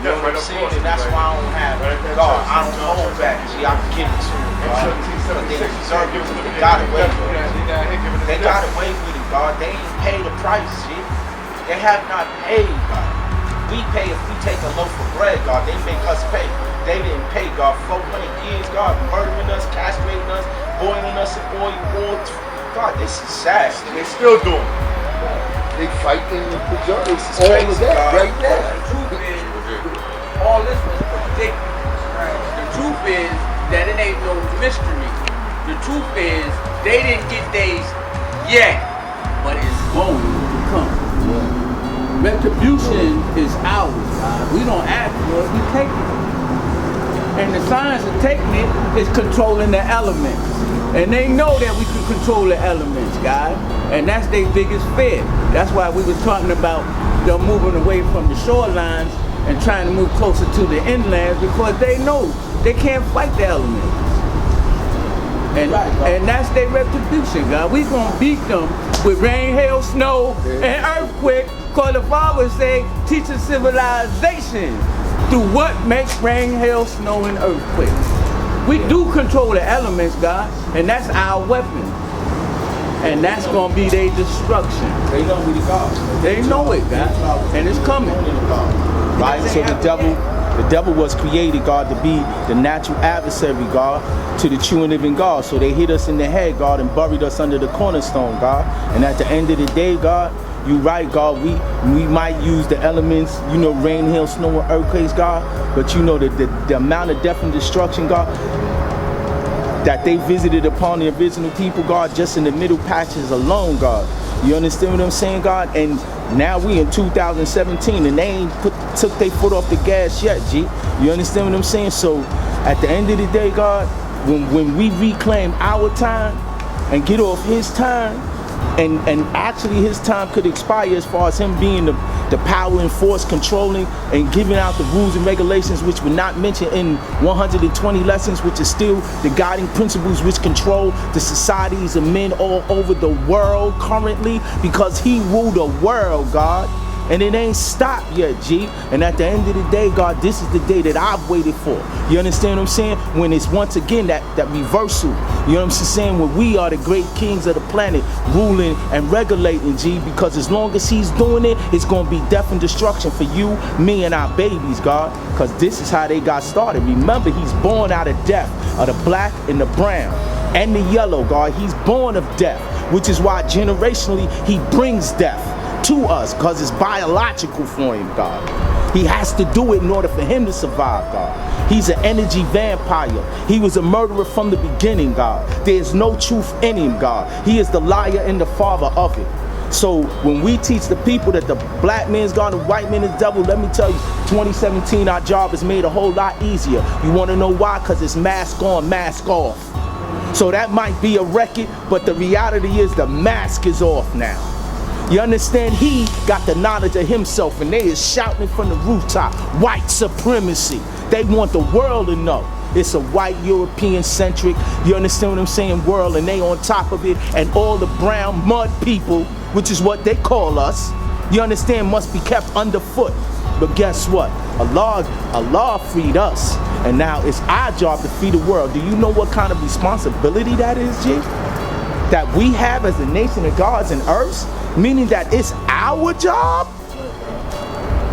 You know what I'm saying? And that's why I don't have God. I don't hold back, G. I can give it to him, God. But they deserve it. They got away with it. They got away with it, God. They ain't paid the price, G. They have not paid, God. We pay if we take a loaf of bread, God. They make us pay. They didn't pay, God. 400 years, God, murdering us, castrating us, boiling us in oil. God, this is sad. They still doing it. They fighting the majority. This is crazy, all of that God. right now. The truth is, all this was predicted. Right? The truth is that it ain't no mystery. The truth is they didn't get theirs yet, but it's going to come. Retribution is ours, God. We don't ask for it, we take it. And the science of taking it is controlling the elements. And they know that we can control the elements, God. And that's their biggest fear. That's why we were talking about them moving away from the shorelines and trying to move closer to the inlands, because they know they can't fight the elements. And that's their retribution, God. We gonna beat them with rain, hail, snow, and earthquake. Cause the Father say, teaching civilization through what makes rain, hail, snow, and earthquakes. We do control the elements, God, and that's our weapon. And that's gonna be their destruction. They know we the God. They know it, God, and it's coming. Right? So the devil was created, God, to be the natural adversary, God, to the true and living God. So they hit us in the head, God, and buried us under the cornerstone, God. And at the end of the day, God, you right, God, we might use the elements, you know, rain, hail, snow, and earthquakes, God, but you know the amount of death and destruction, God, that they visited upon the original people, God, just in the middle patches alone, God. You understand what I'm saying, God? And now we in 2017 and they ain't took their foot off the gas yet, G. You understand what I'm saying? So at the end of the day, God, when we reclaim our time and get off his time, and actually his time could expire as far as him being the power and force controlling and giving out the rules and regulations, which were not mentioned in 120 lessons, which is still the guiding principles which control the societies of men all over the world currently, because he ruled the world, God. And it ain't stopped yet, G. And at the end of the day, God, this is the day that I've waited for. You understand what I'm saying? When it's once again that reversal. You know what I'm saying? When we are the great kings of the planet, ruling and regulating, G. Because as long as he's doing it, it's going to be death and destruction for you, me, and our babies, God. Because this is how they got started. Remember, he's born out of death, of the black and the brown and the yellow, God. He's born of death, which is why generationally he brings death to us, because it's biological for him, God. He has to do it in order for him to survive, God. He's an energy vampire. He was a murderer from the beginning, God. There's no truth in him, God. He is the liar and the father of it. So when we teach the people that the black man's God and the white man is devil, let me tell you, 2017, our job is made a whole lot easier. You want to know why? Because it's mask on, mask off. So that might be a record, but the reality is the mask is off now. You understand? He got the knowledge of himself, and they is shouting from the rooftop, white supremacy. They want the world to know. It's a white European-centric, you understand what I'm saying, world, and they on top of it, and all the brown mud people, which is what they call us, you understand, must be kept underfoot. But guess what? Allah freed us, and now it's our job to feed the world. Do you know what kind of responsibility that is, G? That we have as a nation of gods and earths, meaning that it's our job?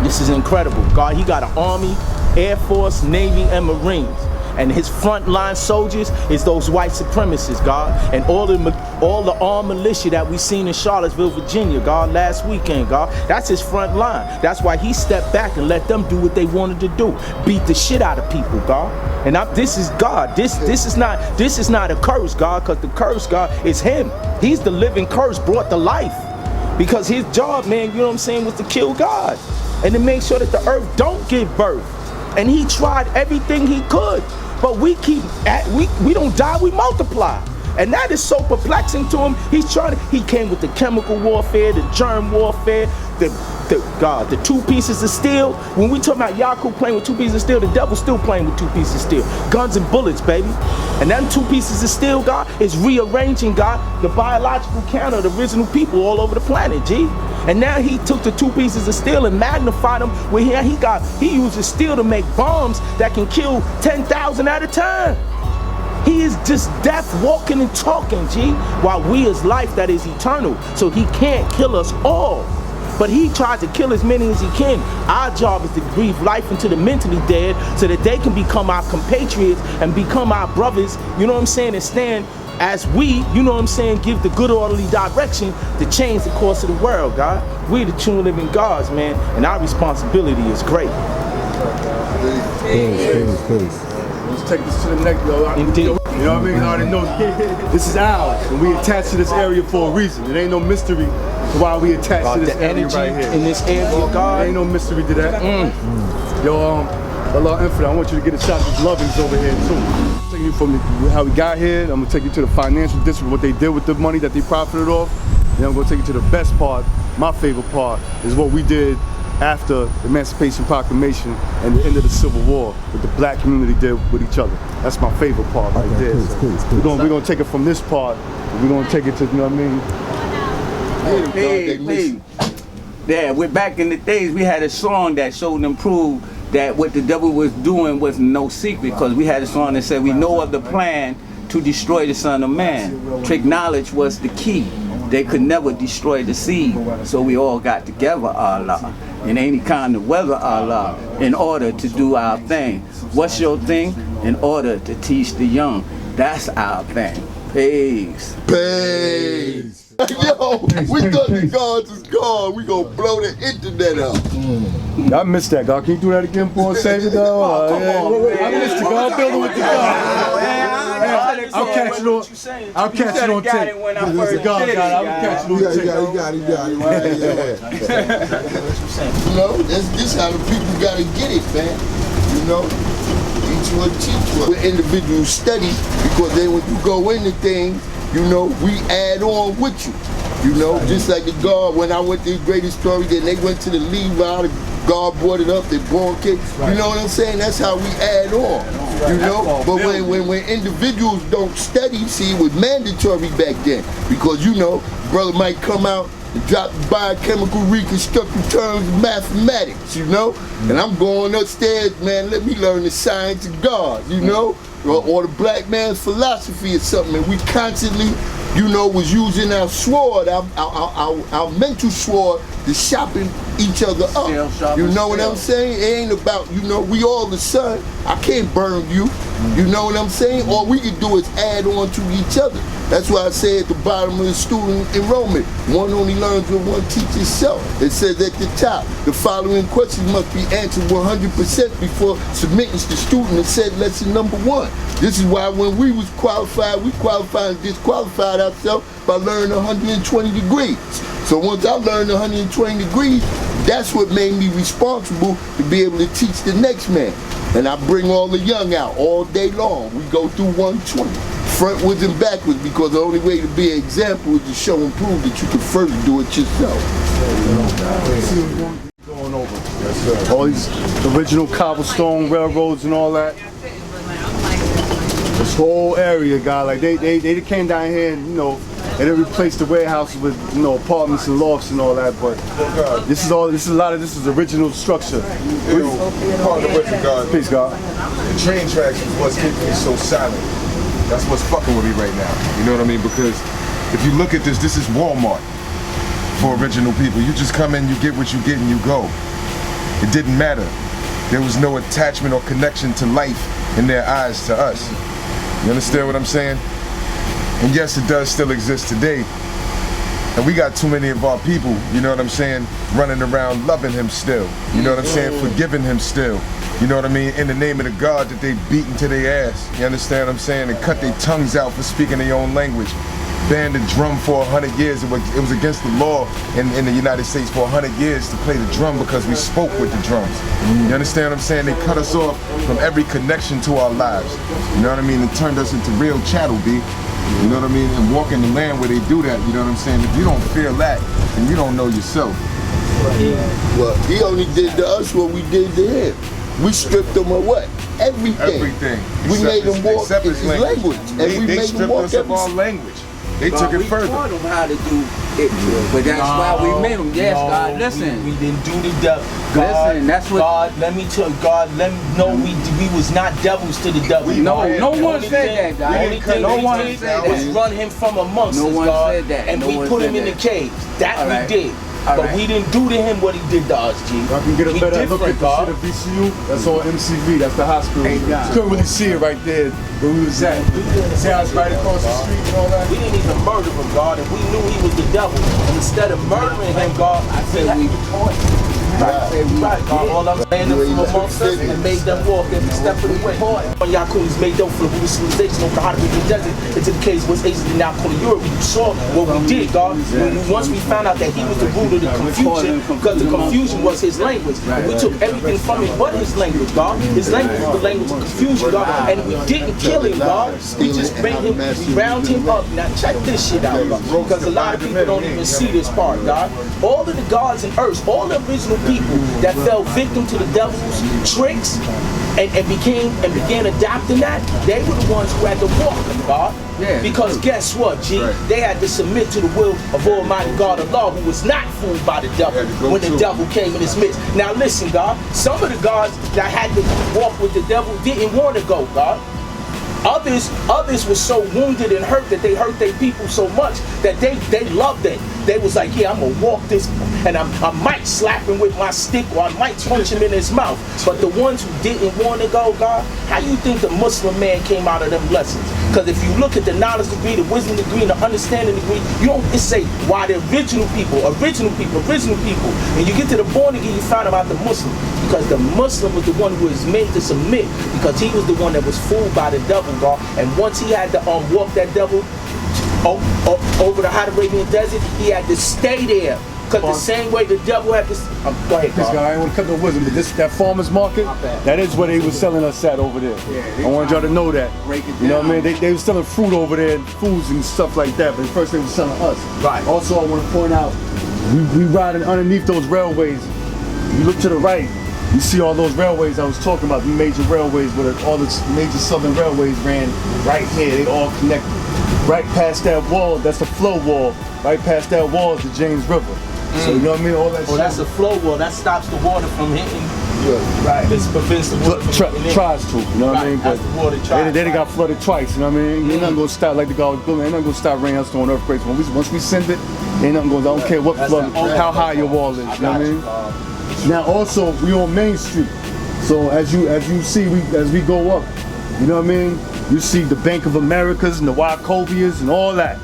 This is incredible. God, he got an army, Air Force, Navy, and Marines. And his frontline soldiers is those white supremacists, God. And all the armed militia that we seen in Charlottesville, Virginia, God, last weekend, God. That's his front line. That's why he stepped back and let them do what they wanted to do. Beat the shit out of people, God. And this is God. This is not a curse, God, because the curse, God, is him. He's the living curse brought to life. Because his job, man, you know what I'm saying, was to kill God. And to make sure that the earth don't give birth. And he tried everything he could. But we don't die, we multiply. And that is so perplexing to him. He came with the chemical warfare, the germ warfare, the 2 pieces of steel. When we talk about Yaku playing with 2 pieces of steel, the devil's still playing with 2 pieces of steel. Guns and bullets, baby. And them 2 pieces of steel, God, is rearranging, God, the biological count of the original people all over the planet, G. And now he took the 2 pieces of steel and magnified them. Where he uses steel to make bombs that can kill 10,000 at a time. He is just death walking and talking, G, while we is life that is eternal. So he can't kill us all. But he tries to kill as many as he can. Our job is to breathe life into the mentally dead so that they can become our compatriots and become our brothers, you know what I'm saying, and stand as we, you know what I'm saying, give the good orderly direction to change the course of the world, God. We the true living gods, man, and our responsibility is great. Let's take this to the next level. Indeed. You know what I mean? I already know this is ours, and we attached to this area for a reason. It ain't no mystery why we attached to this area right here. In this area, God. There ain't no mystery to that. Yo, Allah Infinite, I want you to get a shot of these lovings over here too. Taking you from how we got here, I'm gonna take you to the financial district, what they did with the money that they profited off. Then I'm gonna take you to the best part. My favorite part is what we did after the Emancipation Proclamation and the end of the Civil War, what the black community did with each other. That's my favorite part right there. Please. We're gonna take it from this part, we're gonna take it to, you know what I mean? Hey. Yeah, we're back in the days, we had a song that showed and proved that what the devil was doing was no secret, because we had a song that said, we know of the plan to destroy the Son of Man. Trick knowledge was the key. They could never destroy the seed, so we all got together, Allah, in any kind of weather, Allah, in order to do our thing. What's your thing? In order to teach the young. That's our thing. Peace. Peace. Yo, we thought the gods is gone. We gonna blow the internet up. I missed that, God. Can you do that again for a second, though? Come on, man. I missed it, God. I'm building with the God. I'll catch it on. I'll catch it on tape. When I first God, did it, I'll catch it on tape. You got it. You know, this how the people gotta get it, man. You know, each one teach one. We're individual study, because then when you go into things, you know, we add on with you. You know, just like the God, when I went to the greatest story, then they went to the Levi, the God brought it up, they born kids. You know what I'm saying? That's how we add on. You know? But when individuals don't study, see, it was mandatory back then. Because, you know, brother might come out and drop the biochemical reconstructive terms of mathematics, you know? And I'm going upstairs, man, let me learn the science of God, you know? Or the black man's philosophy or something, and we constantly, you know, was using our sword, our mental sword, to sharpen each other up. You know what I'm saying? It ain't about, you know, we all the son. I can't burn you. You know what I'm saying? All we can do is add on to each other. That's why I say at the bottom of the student enrollment, one only learns what one teaches self. It says at the top, the following questions must be answered 100% before submitting to the student. It said lesson number 1. This is why when we was qualified, we qualified and disqualified ourselves by learning 120 degrees. So once I learned 120 degrees, that's what made me responsible to be able to teach the next man. And I bring all the young out all day long. We go through 120. frontwards and backwards, because the only way to be an example is to show and prove that you can first do it yourself. Going over. Yes, sir. All these original cobblestone railroads and all that. This whole area, guy, like they came down here and, you know, and they replaced the warehouses with, you know, apartments and lofts and all that, but this is original structure. Part of the wisdom, God. Peace, God. The train tracks is what's keeping me so silent. That's what's fucking with me right now. You know what I mean? Because if you look at this is Walmart for original people. You just come in, you get what you get, and you go. It didn't matter. There was no attachment or connection to life in their eyes to us. You understand what I'm saying? And yes, it does still exist today. And we got too many of our people, you know what I'm saying, running around loving him still. You know what I'm saying? Forgiving him still. You know what I mean? In the name of the God that they beat into their ass. You understand what I'm saying? And cut their tongues out for speaking their own language. Banned the drum for 100 years. It was against the law in the United States for 100 years to play the drum because we spoke with the drums. You understand what I'm saying? They cut us off from every connection to our lives. You know what I mean? It turned us into real chattel, B. You know what I mean? And walking the land where they do that, you know what I'm saying? If you don't feel that, then you don't know yourself. Well, he only did to us what we did to him. We stripped him of what? Everything. Everything. We made him walk his language. And we They made him stripped walk us of our language. They took it further. We taught them how to do it, but that's why we made them. Yes, God, listen. We didn't do the devil. God, Listen, that's what. God, let me tell God, let me know we was not devils to the devil. No one Only said thing- that, God. The only thing No we one did said was that. run him from amongst No us, one God, said that. and No we one put said him in the that. cage. That All we right. did. All But right. we didn't do to him what he did to us, G. I can get a We better look at different, the God. shit of VCU. That's all MCV. That's the hospital. Hey, God. You couldn't really see it right there where we was at. See how it's right across the street and all that? We didn't even murder him, God, and we knew he was the devil. And instead of murdering him, God, I said we taught. Right, God, all I'm saying is from amongst us and made them walk every step of the way. When Yaku's made up for the Buddhist civilization over the Hippodrome Desert into the caves was Asia now called Europe. You saw what we did, God. Once we found out that he was the root of the confusion, because the confusion was his language. We took everything from him but his language, God. His language was the language of confusion, God. And we didn't kill him, God. We just made him, we round him up. Now check this shit out, God. Because a lot of people don't even see this part, God. All of the gods and earths, all the original people that fell victim to the devil's tricks and began adopting that, they were the ones who had to walk them, God. Yeah. Because guess what, G? They had to submit to the will of Almighty God Allah, who was not fooled by the devil when the devil came in his midst. Now listen, God, some of the gods that had to walk with the devil didn't want to go, God. Others were so wounded and hurt that they hurt their people so much that they loved it. They was like, yeah, I'm gonna walk this, and I might slap him with my stick, or I might punch him in his mouth. But the ones who didn't want to go, God, how you think the Muslim man came out of them lessons? Because if you look at the knowledge degree, the wisdom degree, and the understanding degree, you don't just say why the original people. And you get to the born again, you find about the Muslim. Because the Muslim was the one who was made to submit, because he was the one that was fooled by the devil, God. And once he had to walk that devil over the hot Arabian desert, he had to stay there. Because the same way the devil had to... go ahead, This God. guy, I ain't want to cut no wisdom, but that farmer's market, that is where they was selling us at over there. I wanted y'all to know that. Break it You know what I down. mean? They was selling fruit over there, and foods and stuff like that, but first they was selling us. Right. Also, I want to point out, we riding underneath those railways. You look to the right, you see all those railways I was talking about, the major railways where all the major southern railways ran right here. They all connected. Right past that wall, that's the flow wall. Right past that wall is the James River. So you know what I mean? All that Oh, that's a flow wall. That stops the water from hitting. right. This prevents the water from hitting in. Tries to, you know what I mean? That's the water tries. They got flooded twice, you know what I mean? Ain't nothing gonna stop, like the guy was building, ain't nothing gonna stop rain, hailstorm, earthquakes. Once we send it, ain't nothing goes, I don't care what flood, how high your wall is, you know what I mean? Now also, we on Main Street. So as you see, as we go up, you know what I mean? You see the Bank of Americas and the Wachovias and all that.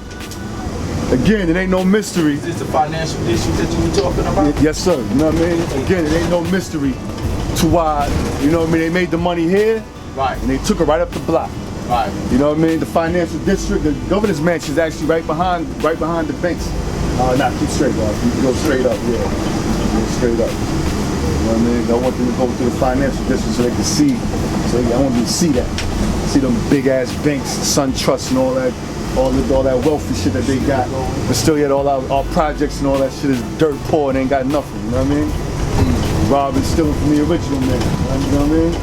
Again, it ain't no mystery. Is this the financial issues that you were talking about? Yes, sir. You know what I mean? Again, it ain't no mystery to why, you know what I mean? They made the money here, Right. and they took it right up the block. Right. You know what I mean? The financial district, the governor's mansion is actually right behind the banks. Keep straight, you can go straight up, yeah. Go straight up. You know what I mean? I want them to go to the financial district so they can see. So I want them to see that. See See them big ass banks, Sun Trust and all that wealthy shit that they got. But still yet all our projects and all that shit is dirt poor and ain't got nothing, you know what I mean? Robbing, stealing from the original man, you know what I mean?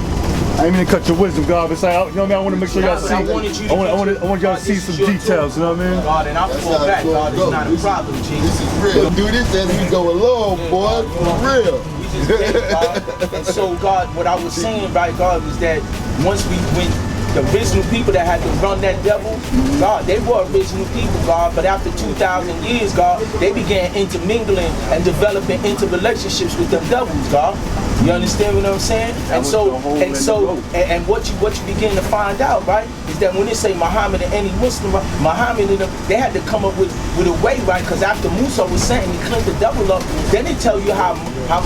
I ain't mean to cut your wisdom, God, but it's like, you know what I mean? I want to make sure y'all see. I want y'all to see some details, you know what I mean? God, and I'll fall back, God, it's not a problem, G. This is real. Do this as we go along, boy, for real. We just did it, God. And so, God, what I was saying, right, God, was that once we went, the original people that had to run that devil, God, they were original people, God, but after 2,000 years, God, they began intermingling and developing interrelationships with them devils, God. You understand what I'm saying? And what you begin to find out, right, is that when they say Muhammad and any Muslim, Muhammad and them, they had to come up with a way, right? Because after Musa was sent and he cleaned the devil up, then they tell you how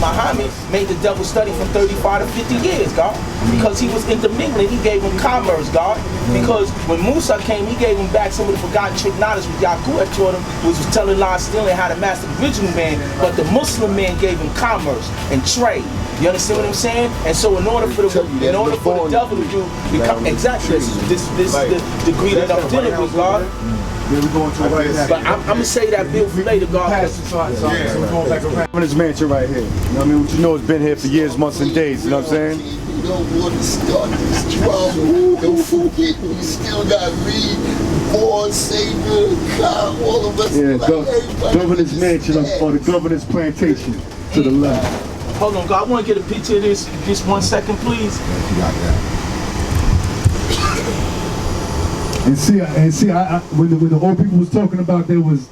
Muhammad made the devil study for 35 to 50 years, God, because he was intermingling. He gave him commerce, God, because when Musa came, he gave him back some of the forgotten trick knowledge which Yaqub had taught him, which was telling lies, stealing, how to master the original man. But the Muslim man gave him commerce and trade. You understand what I'm saying? And so in order for the devil to do become exactly this the degree that I'm dealing with, God. Yeah, we're going to it right now. But I'm gonna say that bill for later, God. So we're going back around this mansion right here. You know what I mean? What you know, it's been here for years, months, and days. You know what I'm saying? You don't want to start this trouble. Don't forget, we still got Reed, Ford, Saber, Kyle, all of us. Yeah, governor's mansion or the governor's plantation to the left. Hold on, God. I want to get a picture of this. Just 1 second, please. You got that. And see, when the old people was talking about there was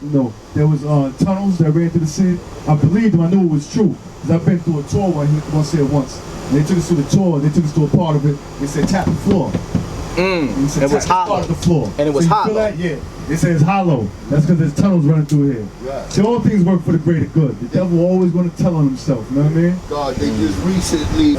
tunnels that ran through the city. I believed them. I knew it was true because I've been through a tour where he said once. And they took us to the tour. They took us to a part of it. They said tap the floor. And it was hollow. Part of the floor. And it was so hollow. Feel that? Yeah. They say it's hollow. That's because there's tunnels running through here. Right. So all things work for the greater good. The devil always going to tell on himself. You know what I mean? God, they just recently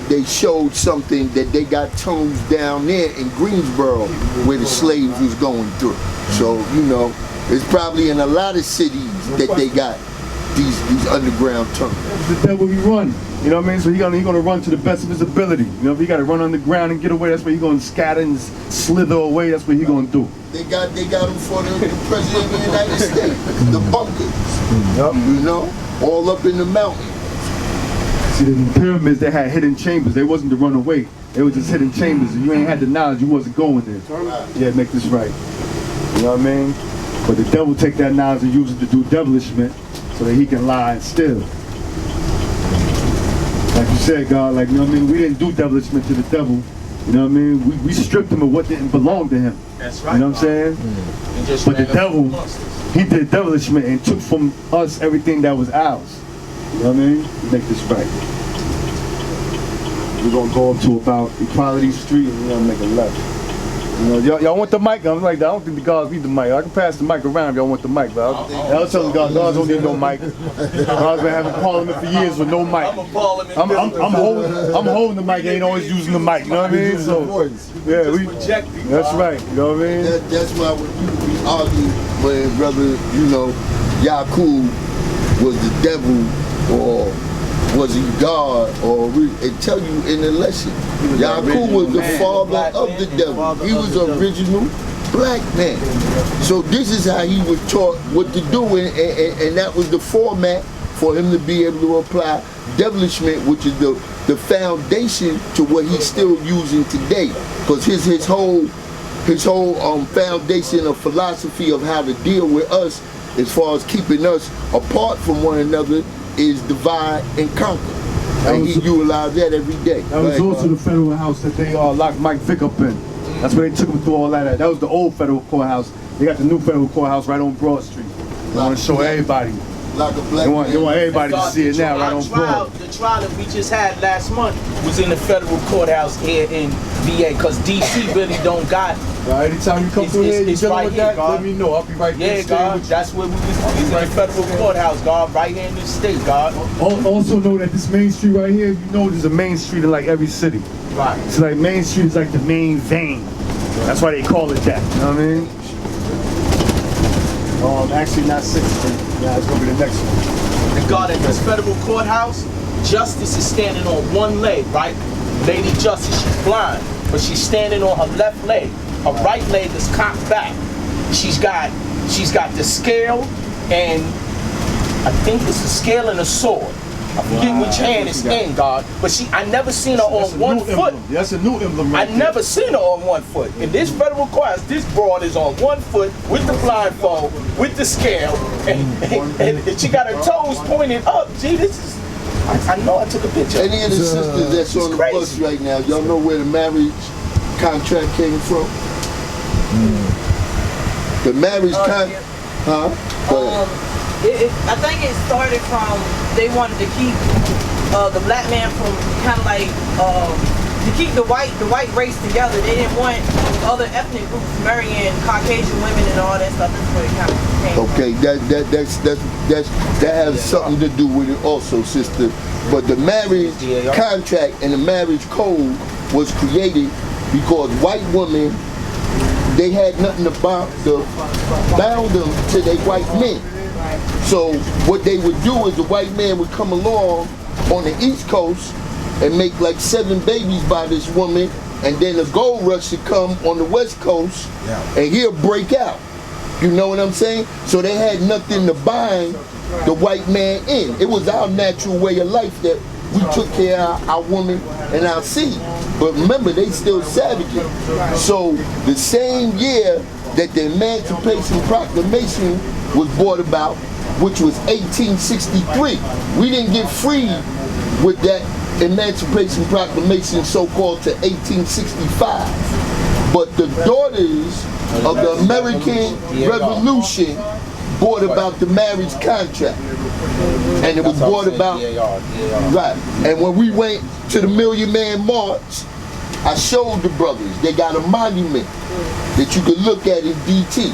they showed something that they got tunnels down there in Greensboro where the slaves was going through. So you know, it's probably in a lot of cities that they got these underground tunnels. The devil he run. You know what I mean? So he gonna run to the best of his ability. You know, if he gotta run underground and get away, that's what he gonna scatter and slither away. That's what he gonna do. They got him for the president of the United States. The bunkers. Yep. You know, all up in the mountains. See, the pyramids, they had hidden chambers. They wasn't to run away. They were just hidden chambers. If you ain't had the knowledge, you wasn't going there. Right. Yeah, make this right. You know what I mean? But the devil take that knowledge and use it to do devilishment so that he can lie and steal. Like you said, God, like, you know what I mean? We didn't do devilishment to the devil. You know what I mean? We stripped him of what didn't belong to him. That's right. You know what I'm saying? But the devil, he did devilishment and took from us everything that was ours. You know what I mean? Make this right. We're gonna go up to about Equality Street and we're gonna make a left. You know, y'all want the mic? I'm like, I don't think the guards need the mic. I can pass the mic around if y'all want the mic, but I'll tell the guards don't need no mic. Guards been having parliament for years with no mic. I'm holding the mic, ain't always using the mic, you know what I mean? So, yeah, that's right, you know what I mean? That's why when we argue, when brother, you know, Yaqub was the devil or was he God, or it tell you in the lesson. Yaqub was the father of the devil. He was the original black man. So this is how he was taught what to do, and that was the format for him to be able to apply devilishment, which is the foundation to what he's still using today. Because his whole foundation of philosophy of how to deal with us, as far as keeping us apart from one another, is divide and conquer. And he utilized that every day. That was also the federal house that they locked Mike Vick up in. That's where they took him through all that. That was the old federal courthouse. They got the new federal courthouse right on Broad Street. They want to show everybody. Like a black they want everybody to see it now, right on Broad. The trial that we just had last month was in the federal courthouse here in VA, because DC really don't got. Anytime you come through here, you dealing with that, let me know. I'll be right there. Yeah, God, that's where we was in the federal courthouse, God, right here in the state, God. Also know that this main street right here, you know there's a main street in like every city. Right. So like Main Street is like the main vein. That's why they call it that, you know what I mean? Actually not 6th Street. Yeah, it's gonna be the next one. And God, at this federal courthouse, justice is standing on one leg, right? Lady Justice, she's blind. but she's standing on her left leg. Her right leg is cocked back. She's got the scale, and I think it's a scale and a sword. I forget which hand it's in, God. But I never seen her on one foot. That's a new emblem right I never seen her on one foot. In this federal class, this broad is on one foot with the blindfold, with the scale, and she got her toes pointed up. Gee, this is, I know I took a picture. Any of the sisters that's on the bus right now, y'all know where the marriage contract came from? The marriage contract, huh? Go ahead. I think it started from, they wanted to keep the black man from kind of like, to keep the white race together. They didn't want other ethnic groups marrying Caucasian women and all that stuff. That's where it kind of came Okay, that has something to do with it also, sister. But the marriage contract and the marriage code was created because white women, they had nothing to bound them to their white men. So what they would do is the white man would come along on the East Coast and make like 7 babies by this woman, and then the gold rush would come on the West Coast and he'll break out. You know what I'm saying? So they had nothing to bind the white man in. It was our natural way of life that we took care of our woman and our seed. But remember, they still savages. So the same year that the Emancipation Proclamation was brought about, which was 1863, we didn't get free with that Emancipation Proclamation so-called to 1865. But the daughters of the American Revolution brought about the marriage contract. And it was brought about, right. And when we went to the Million Man March, I showed the brothers, they got a monument that you could look at in DT,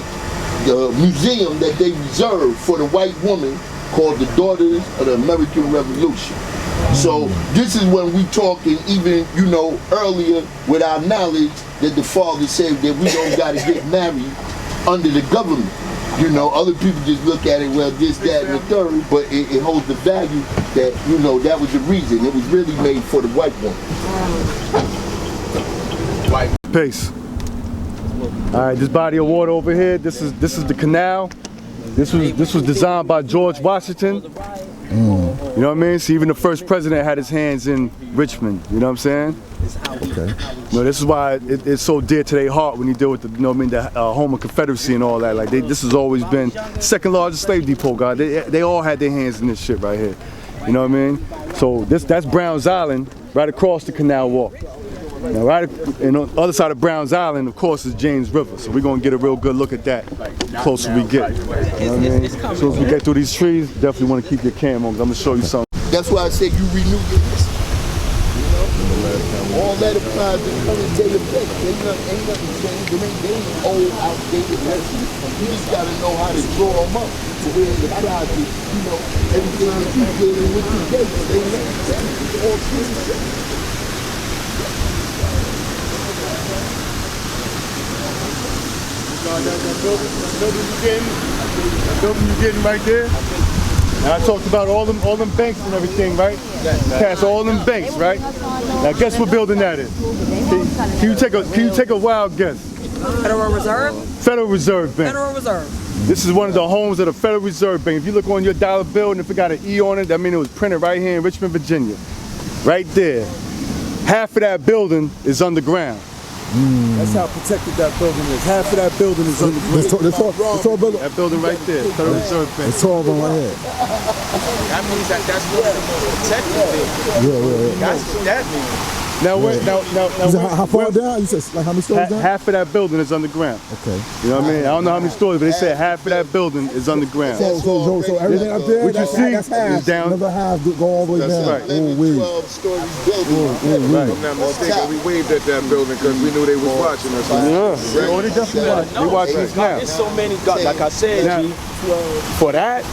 the museum that they reserved for the white woman called the Daughters of the American Revolution. So this is when we talking even, you know, earlier with our knowledge that the father said that we don't got to get married under the government. You know, other people just look at it, well, this, that, and the third, but it holds the value that, you know, that was the reason. It was really made for the white woman. White pace. All right, this body of water over here, this is the canal. This was designed by George Washington. You know what I mean? See, even the first president had his hands in Richmond. You know what I'm saying? Okay. You know, this is why it's so dear to their heart when you deal with the, you know what I mean, the Homo Confederacy and all that. Like, this has always been second largest slave depot, God. They all had their hands in this shit right here. You know what I mean? So that's Browns Island, right across the Canal Walk. Now, right and on the other side of Browns Island, of course, is James River. So we're gonna get a real good look at that the closer we get. You know what I mean? As soon as we get through these trees, definitely want to keep your cam on, because I'm gonna show you something. That's why I said you renew your list. All that applies to current day effect. Ain't nothing changed. They ain't old, outdated lessons. You just gotta know how to draw them up to where it applies to, you know, everything that you dealing with today. They ain't all true. That building you're getting right there. And I talked about all them banks and everything, right? Past all them banks, right? Now guess what building that is? Can you take a wild guess? Federal Reserve? Federal Reserve Bank. Federal Reserve. This is one of the homes of the Federal Reserve Bank. If you look on your dollar bill and if it got an E on it, that means it was printed right here in Richmond, Virginia. Right there. Half of that building is underground. That's how protected that building is. Half of that building is underground. The tall building? That building right there, Federal Reserve Bank. The tall one right here. That means that's one of the most protected things. That's what that means. Now, how far down? You said like how many stories down? Half of that building is underground. Okay. You know what I mean? I don't know how many stories, but they said half of that building is underground. So everything up there, what you see is down. Another half go all the way down. Right. 12-story building. Right. If I'm not mistaken, we waved at that building because we knew they was watching us. Yeah. Oh, they definitely watch. They watching us now. There's so many, God, like I said, G, for that,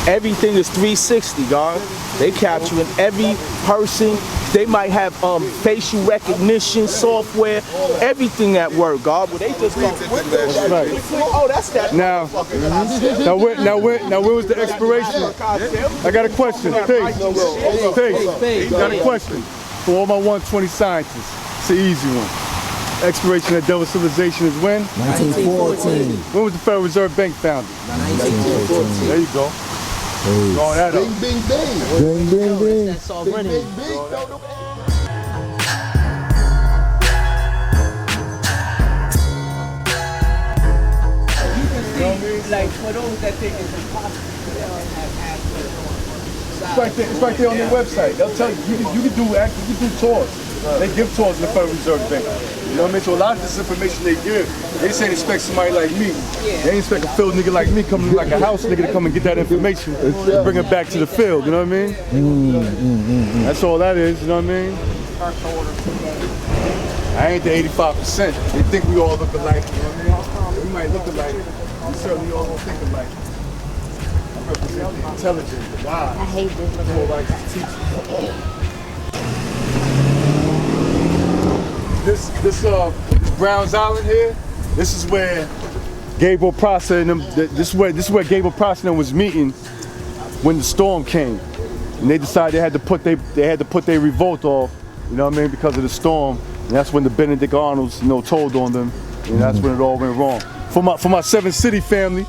everything is 360, God. They capturing every person. They might have facial recognition software, everything at work, God. But they just go with those. Right. Oh, that's that. Now where was the expiration? I got a question. Got a question for all my 120 scientists. It's an easy one. expiration of devil civilization is when? 1914. When was the Federal Reserve Bank founded? 1914. There you go. Hey. Draw that up. Bing, bing, bing. Bing, bing, bing. That's all Bing, running. bing, bing. No, no. Like for those that think it's impossible to have access. It's right there on their website. They'll tell you. You can do tours. They give tours in the Federal Reserve Bank. You know what I mean? So a lot of this information they give, they say they expect somebody like me. They ain't expect a field nigga like me coming like a house nigga to come and get that information and bring it back to the field. You know what I mean? That's all that is. You know what I mean? I ain't the 85%. They think we all look alike. You know what I mean? We might look alike. We certainly all don't think alike. I represent the intelligent, the wise. I hate this. More like the teacher. This Browns Island here, this is where Gabriel Prosser and them, this is where Gabriel Prosser and them was meeting when the storm came. And they decided they had to put their revolt off, you know what I mean, because of the storm. And that's when the Benedict Arnolds, told on them, and that's when it all went wrong. For my Seven City family,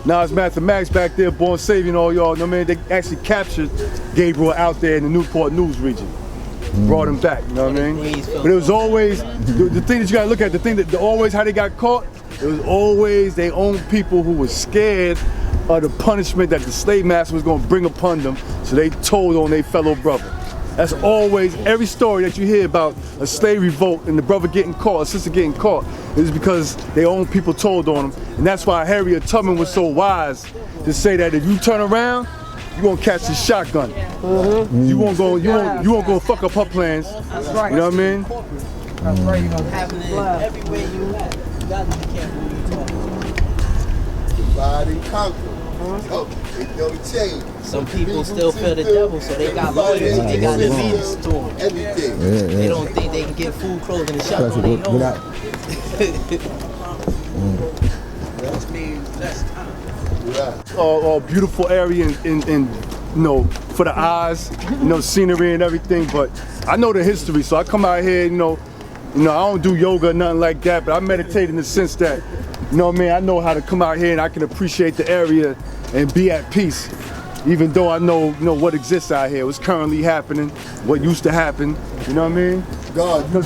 now it's Mathematics back there, Born Saving all y'all, you know what I mean? They actually captured Gabriel out there in the Newport News region. Brought him back, you know what I mean? But it was always, the thing that you gotta look at, the thing that always how they got caught, it was always their own people who were scared of the punishment that the slave master was gonna bring upon them, so they told on their fellow brother. That's always, every story that you hear about a slave revolt and the brother getting caught, a sister getting caught, is because their own people told on them. And that's why Harriet Tubman was so wise to say that if you turn around, you gonna catch the shotgun. You won't go fuck up her plans. That's right. You know what I mean? That's right. You know, happening everywhere you have. You gotta be careful when you talk. Divide and conquer. It don't change. Some people still fear the devil, so they got lawyers and they got allegiance to him. Everything. They don't think they can get food, clothes, and a shelter. They know. Which means less time. All beautiful area and for the eyes, scenery and everything. But I know the history, so I come out here, I don't do yoga or nothing like that, but I meditate in the sense that, I know how to come out here and I can appreciate the area and be at peace. Even though I know what exists out here, what's currently happening, what used to happen, you know what I mean? God, you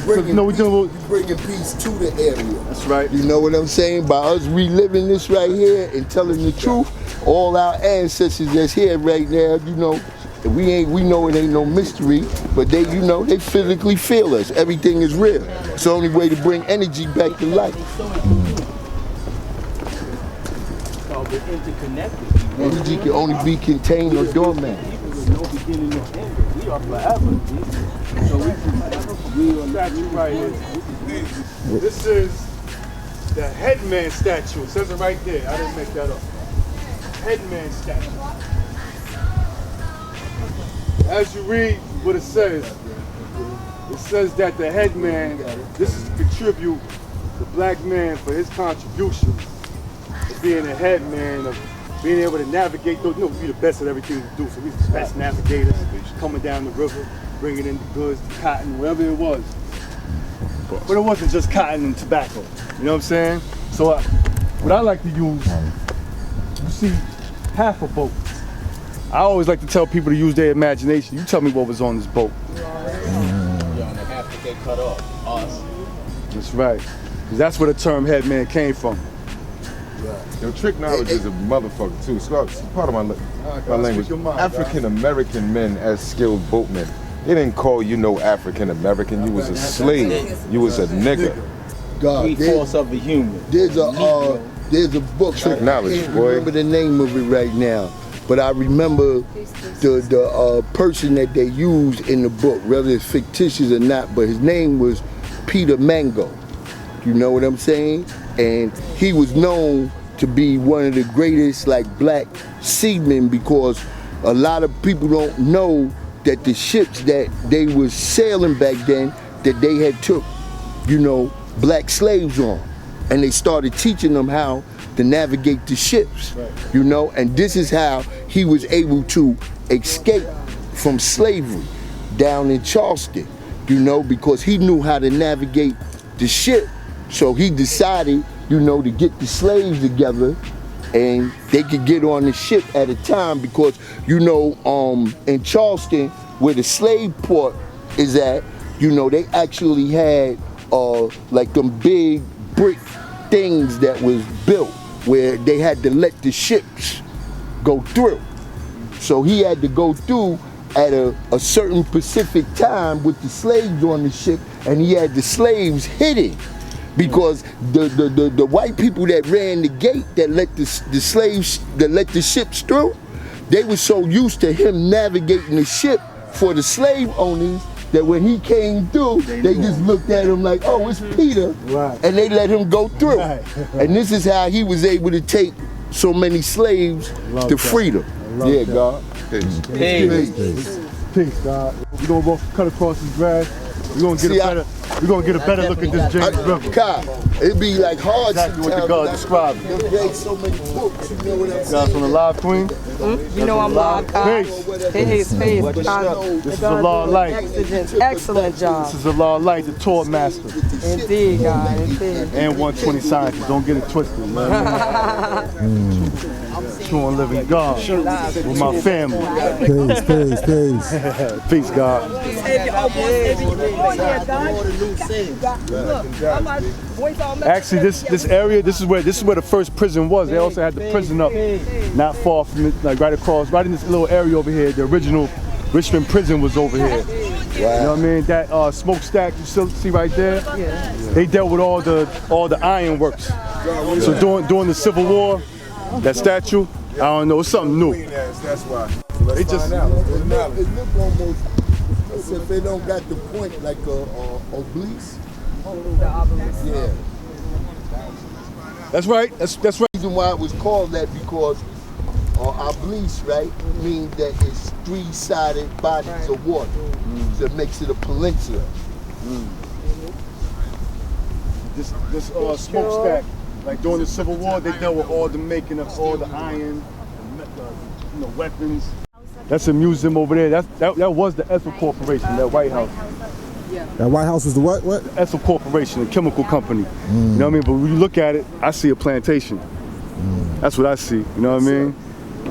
bringing peace to the area. That's right. You know what I'm saying? By us reliving this right here and telling the truth, all our ancestors that's here right now, we know it ain't no mystery, but they physically feel us. Everything is real. It's the only way to bring energy back to life. We're interconnected. Energy can only be contained or dormant. With no beginning or end. We are forever. So we are statue right here. This is the headman statue. It says it right there. I didn't make that up. Headman statue. As you read what it says that the headman, this is to contribute the black man for his contribution to being a headman, of being able to navigate those, be the best at everything we do. So we're the best navigators, coming down the river, bringing in the goods, the cotton, whatever it was. But it wasn't just cotton and tobacco, you know what I'm saying? So what I like to use, you see half a boat. I always like to tell people to use their imagination. You tell me what was on this boat. You're on the half to get cut off. Us. That's right. Because that's where the term headman came from. Yo, trick knowledge is a motherfucker too. It's part of my language. African American men as skilled boatmen. They didn't call you no African American. You was a slave. You was a nigga. God, Force of the human. there's a book. Trick knowledge, I can't boy. remember the name of it right now, but I remember the person that they used in the book, whether it's fictitious or not. But his name was Peter Mango. You know what I'm saying? And he was known to be one of the greatest black seamen, because a lot of people don't know that the ships that they was sailing back then, that they had took, black slaves on, and they started teaching them how to navigate the ships, and this is how he was able to escape from slavery down in Charleston, because he knew how to navigate the ship. So he decided, you know, to get the slaves together and they could get on the ship at a time because, you know, in Charleston, where the slave port is at, you know, they actually had like them big brick things that was built where they had to let the ships go through. So he had to go through at a certain specific time with the slaves on the ship, and he had the slaves hidden because the white people that ran the gate that let the slaves, that let the ships through, they were so used to him navigating the ship for the slave owners that when he came through, they just looked at him like, oh, it's Peter, and they let him go through. And this is how he was able to take so many slaves to freedom. Yeah, God. Peace, God. We're gonna walk, cut across this grass. We're gonna get a better look at this James River. God, it'd be like hard exactly what the God described. You read so many books, you know what I'm saying? Guys from the live queen. You know I'm live, God. Peace. Peace. This is a law of light. Excellent job. This is a law of light, the Tour Master. Indeed, God. Indeed. And 120 scientists. Don't get it twisted, man. True and living God with my family. Peace. Peace, God. Actually, this area, this is where the first prison was. They also had the prison up not far from it, like right across, right in this little area over here. The original Richmond prison was over here. Wow. You know what I mean? That smokestack you still see right there. They dealt with all the ironworks. So during the Civil War, that statue, I don't know, it's something new. That's why. They just it look almost as if they don't got the point like obliques. Yeah. That's right. That's right. The reason why it was called that because obliques, right, means that it's three-sided bodies of water. So it makes it a peninsula. This smokestack, like during the Civil War, they dealt with all the making of all the iron, weapons. That's a museum over there. That was the Ethel Corporation, that White House. That White House was the what? The Ethel Corporation, a chemical company. You know what I mean? But when you look at it, I see a plantation. That's what I see. You know what I mean?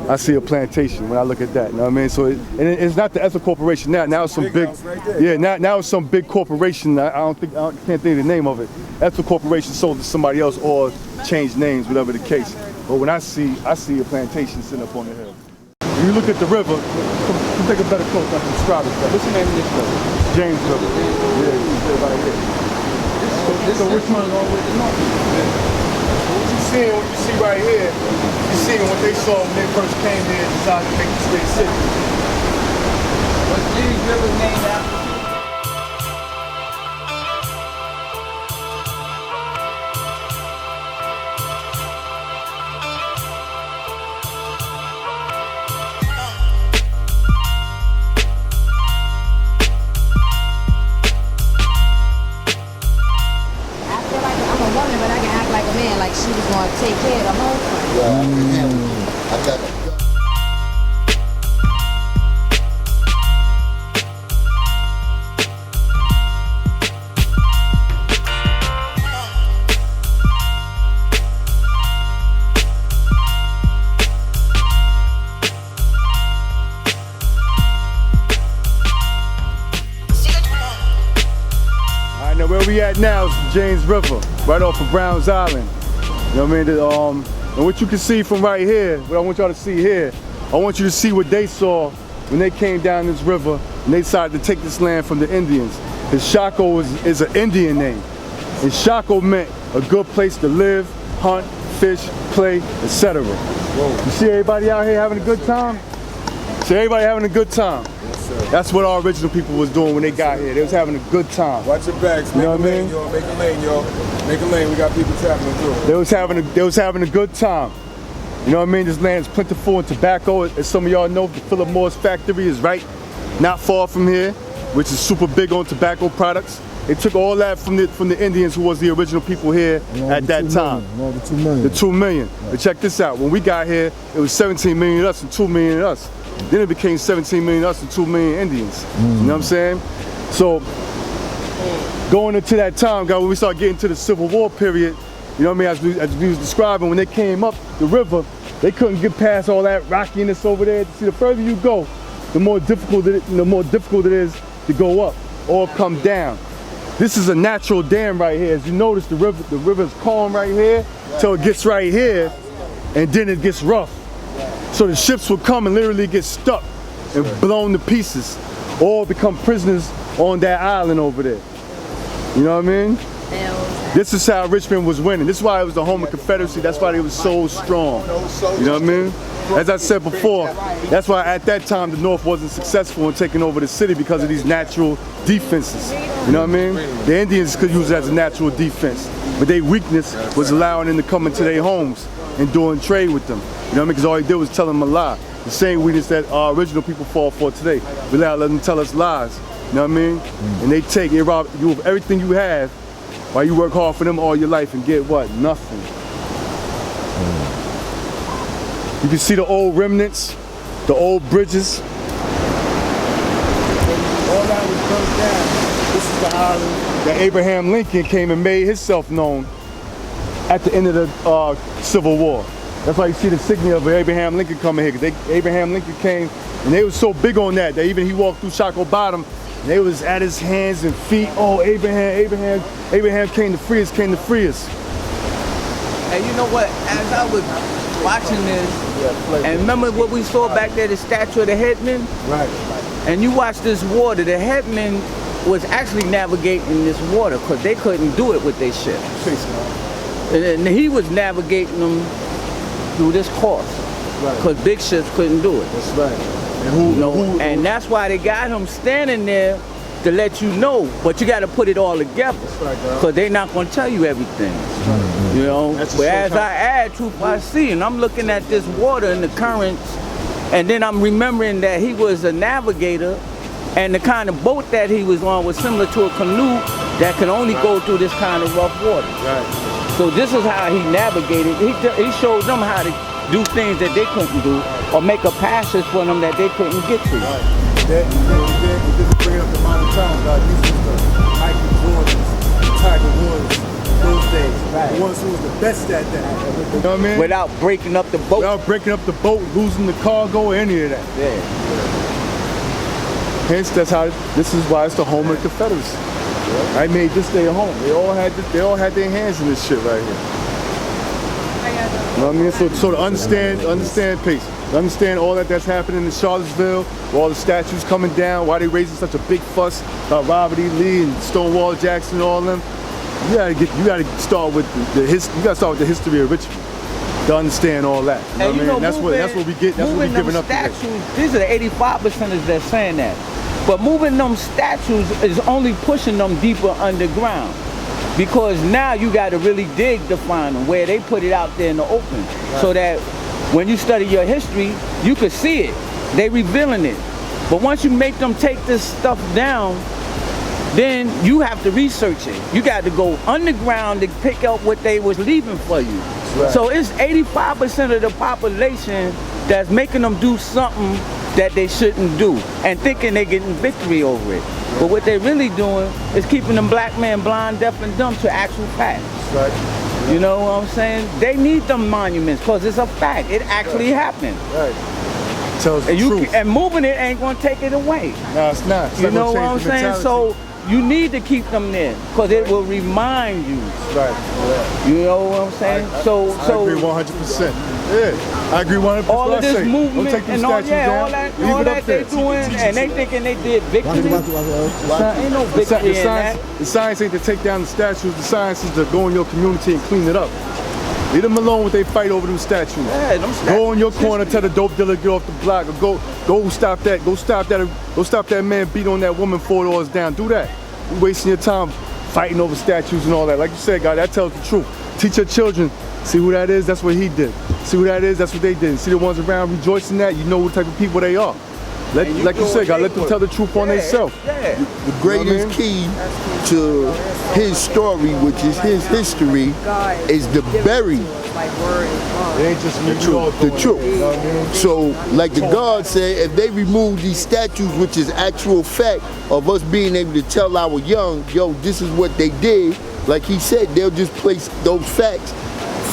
I see a plantation when I look at that. You know what I mean? So it's not the Ethel Corporation now. Now it's some big, now it's some big corporation. I can't think of the name of it. Ethel Corporation sold to somebody else or changed names, whatever the case. But when I see a plantation sitting up on the hill. When you look at the river, come take a better close up and describe it. What's the name of this river? James River. Yeah, you see it right here. This is Richmond all the way to north. What you see right here, you see what they saw when they first came here and decided to make this great city. Was James River named after? She was going to take care of the home. I got it. All right, now where we at now is the James River, right off of Browns Island. You know what I mean? And what you can see from right here, what I want y'all to see here, I want you to see what they saw when they came down this river and they decided to take this land from the Indians. His Shako is an Indian name. And Shako meant a good place to live, hunt, fish, play, etc. You see everybody out here having a good time? See everybody having a good time? That's what our original people was doing when they got here. They was having a good time. Watch your backs. You know what I mean? Make a lane, y'all. Make a lane. We got people traveling through. They was having a good time. You know what I mean? This land is plentiful in tobacco. As some of y'all know, the Philip Morris factory is right not far from here, which is super big on tobacco products. They took all that from the Indians, who was the original people here at that time. All the 2 million. The 2 million. But check this out. When we got here, it was 17 million of us and 2 million of us. Then it became 17 million of us and 2 million Indians. You know what I'm saying? So going into that time, God, when we start getting to the Civil War period, you know what I mean, as we was describing, when they came up the river, they couldn't get past all that rockiness over there. See, the further you go, the more difficult it is to go up or come down. This is a natural dam right here. As you notice, the river is calm right here till it gets right here, and then it gets rough. So the ships will come and literally get stuck and blown to pieces, or become prisoners on that island over there. You know what I mean? This is how Richmond was winning. This is why it was the home of Confederacy. That's why they was so strong. You know what I mean? As I said before, that's why at that time the North wasn't successful in taking over the city, because of these natural defenses. You know what I mean? The Indians could use it as a natural defense, but their weakness was allowing them to come into their homes and doing trade with them. You know what I mean? Because all they did was tell them a lie. The same weakness that our original people fall for today. We let them tell us lies. You know what I mean? And they take, they rob you of everything you have while you work hard for them all your life and get what? Nothing. You can see the old remnants, the old bridges. All that was burnt down. This is the island that Abraham Lincoln came and made himself known at the end of the Civil War. That's why you see the insignia of Abraham Lincoln coming here, because Abraham Lincoln came and they was so big on that even he walked through Shockoe Bottom, and they was at his hands and feet. Oh, Abraham came to free us, And you know what? As I was watching this, and remember what we saw back there, the statue of the headman? Right. And you watch this water, the headman was actually navigating this water because they couldn't do it with their ships. And he was navigating them through this course because big ships couldn't do it. That's right. And that's why they got him standing there to let you know, but you got to put it all together because they're not going to tell you everything. You know, but as I add truth I see, and I'm looking at this water and the currents, and then I'm remembering that he was a navigator, and the kind of boat that he was on was similar to a canoe that could only go through this kind of rough water. Right. So this is how he navigated. He showed them how to do things that they couldn't do, or make a passage for them that they couldn't get to. It didn't bring up the modern time, God. These was the Michael Jordans, Tiger Woods, those days. The ones who was the best at that. You know what I mean? Without breaking up the boat. Without breaking up the boat, losing the cargo, any of that. Yeah. Hence, this is why it's the home of the Confederacy. I made this their home. They all had their hands in this shit right here. You know what I mean? So to understand pace. To understand all that's happening in Charlottesville, all the statues coming down, why they raising such a big fuss about Robert E. Lee and Stonewall Jackson and all of them. You gotta start with the history of Richmond to understand all that. You know what I mean? That's what we get. That's what we're giving up statues, today. these are the 85%ers that's saying that. But moving them statues is only pushing them deeper underground. Because now you got to really dig to find them, where they put it out there in the open. So that when you study your history, you could see it. They revealing it. But once you make them take this stuff down, then you have to research it. You got to go underground to pick up what they was leaving for you. Right. So it's 85% of the population that's making them do something that they shouldn't do and thinking they're getting victory over it. But what they're really doing is keeping them black men blind, deaf, and dumb to actual facts. Right. You know what I'm saying? They need them monuments because it's a fact. It actually happened. Right. Tells the truth. And moving it ain't going to take it away. No, it's not. You know what I'm saying? So you need to keep them there because it will remind you. Right. You know what I'm saying? I So agree 100%. Yeah, I agree 100%. all of this movement don't take and all that they doing, and they thinking they did victory. Ain't no victory in that. The science ain't to take down the statues. The science is to go in your community and clean it up. Leave them alone when they fight over them statues. Yeah, them statues. Go in your corner, tell the dope dealer get off the block, or go stop that. Go stop that man beat on that woman 4 doors down. Do that. You're wasting your time fighting over statues and all that. Like you said, God, that tells the truth. Teach your children. See who that is, that's what he did. See who that is, that's what they did. See the ones around rejoicing that, you know what type of people they are. Like you said, God, let them tell the truth on themselves. The greatest key to his story, which is his history, is the buried. It ain't just the truth. So, like the God said, if they remove these statues, which is actual fact of us being able to tell our young, yo, this is what they did, like he said, they'll just place those facts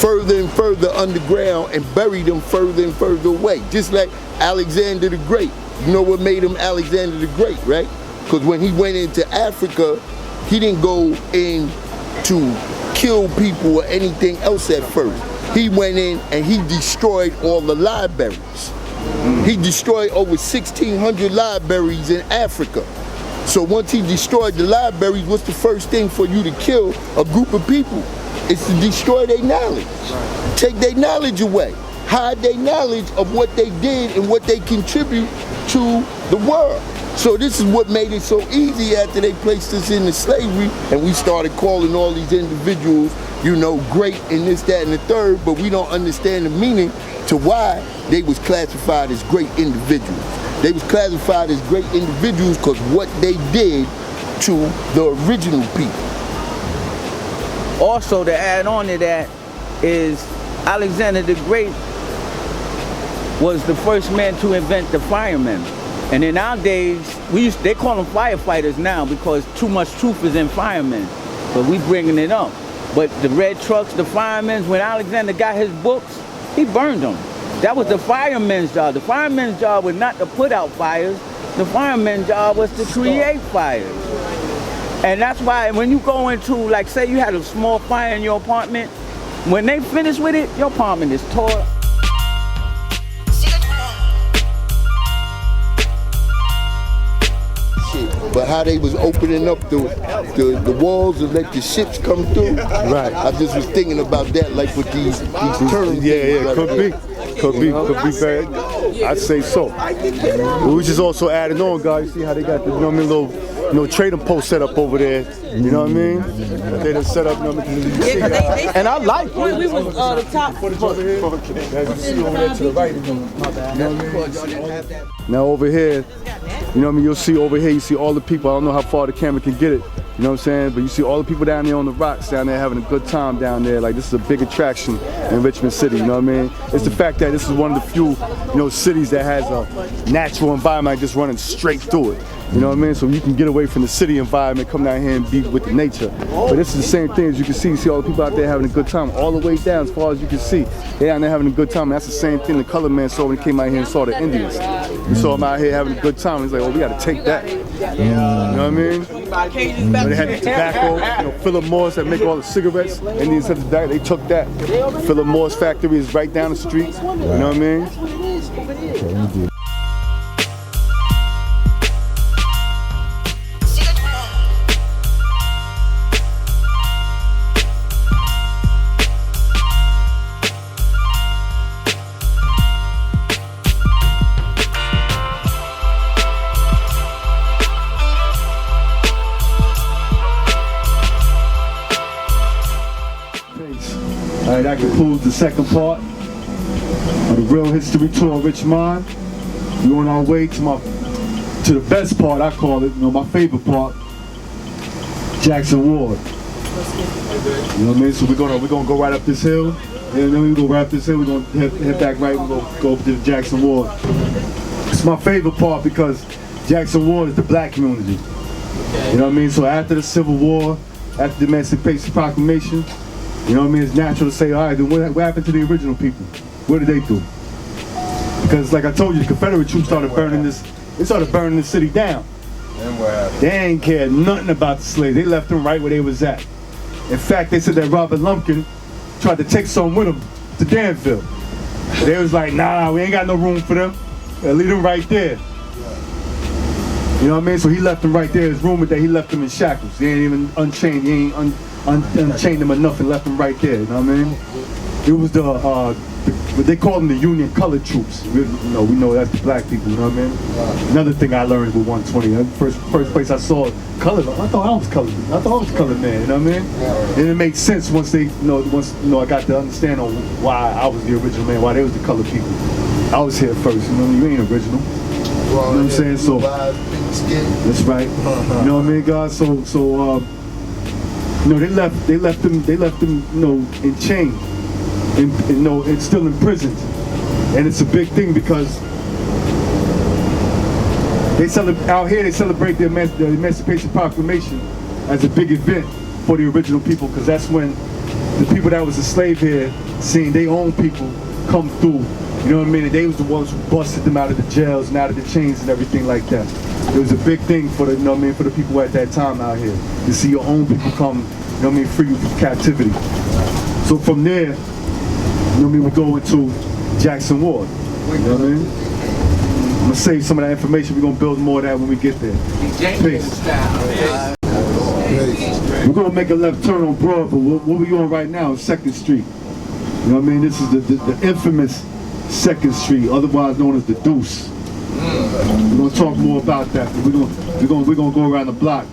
further and further underground and bury them further and further away. Just like Alexander the Great. You know what made him Alexander the Great, right? Because when he went into Africa, he didn't go in to kill people or anything else at first. He went in and he destroyed all the libraries. He destroyed over 1,600 libraries in Africa. So once he destroyed the libraries, what's the first thing for you to kill a group of people? It's to destroy their knowledge. Take their knowledge away. Hide their knowledge of what they did and what they contribute to the world. So this is what made it so easy after they placed us into slavery and we started calling all these individuals, you know, great and this, that, and the third, but we don't understand the meaning to why they was classified as great individuals. They was classified as great individuals because what they did to the original people. Also, to add on to that is Alexander the Great was the first man to invent the fireman. And in our days, they call them firefighters now because too much truth is in firemen. But we bringing it up. But the red trucks, the firemen, when Alexander got his books, he burned them. That was the fireman's job. The fireman's job was not to put out fires. The fireman's job was to create fires. And that's why when you go into, like say you had a small fire in your apartment, when they finish with it, your apartment is tore. But how they was opening up the walls and let the ships come through. Right. I just was thinking about that, like with these terms. Yeah, could be very. I'd say so. We was just also adding on, guys. You see how they got the, you know what I mean, little, trading post set up over there. You know what I mean? They done set up, you know what I mean? And I like it. We was the top. As you see over there to the right, you know what I mean? Now over here, you know what I mean, you'll see over here, you see all the people. I don't know how far the camera can get it, you know what I'm saying? But you see all the people down there on the rocks, down there having a good time down there. Like, this is a big attraction in Richmond City, you know what I mean? It's the fact that this is one of the few, cities that has a natural environment just running straight through it. You know what I mean? So you can get away from the city environment, come down here and be with the nature. But this is the same thing as you can see. You see all the people out there having a good time all the way down as far as you can see. They're down there having a good time. And that's the same thing the colored man saw when he came out here and saw the Indians. He saw them out here having a good time. He's like, oh, we got to take that. You know what I mean? They had the tobacco, Philip Morris that make all the cigarettes. Indians had the tobacco, they took that. Philip Morris factory is right down the street. You know what I mean? Alright, that concludes the second part of the Real History Tour Richmond. We're on our way to the best part, I call it, my favorite part, Jackson Ward. You know what I mean? So we're gonna go right up this hill, and then we go right up this hill, we're gonna head back right, we're gonna go up to the Jackson Ward. It's my favorite part because Jackson Ward is the black community. You know what I mean? So after the Civil War, after the Emancipation Proclamation, you know what I mean? It's natural to say, all right, then what happened to the original people? What did they do? Because like I told you, the Confederate troops started burning this city down. And what happened? They ain't cared nothing about the slaves. They left them right where they was at. In fact, they said that Robert Lumpkin tried to take some with him to Danville. They was like, nah, we ain't got no room for them. Leave them right there. You know what I mean? So he left them right there. It's rumored that he left them in shackles. He ain't even unchained. He ain't unchained them enough and left them right there. You know what I mean? It was what they call them the Union colored troops. We know that's the black people. You know what I mean? Another thing I learned with 120. First place I saw colored. I thought I was colored. I thought I was colored man. You know what I mean? And it made sense once I got to understand on why I was the original man, why they was the colored people. I was here first. You ain't original. You know what I'm saying? So that's right. You know what I mean, guys? So You know, they left them, you know, in chains, and still imprisoned. And it's a big thing because out here they celebrate the Emancipation Proclamation as a big event for the original people, because that's when the people that was enslaved here seeing their own people come through. You know what I mean? And they was the ones who busted them out of the jails and out of the chains and everything like that. It was a big thing for the, you know what I mean, for the people at that time out here to see your own people come, you know what I mean, free from captivity. So from there, you know what I mean, we go into Jackson Ward. You know what I mean? I'm gonna save some of that information. We're gonna build more of that when we get there. Peace. We're gonna make a left turn on Broad, but what we on right now is 2nd Street. You know what I mean? This is the infamous 2nd Street, otherwise known as the Deuce. We're gonna talk more about that, but we're gonna go around the block.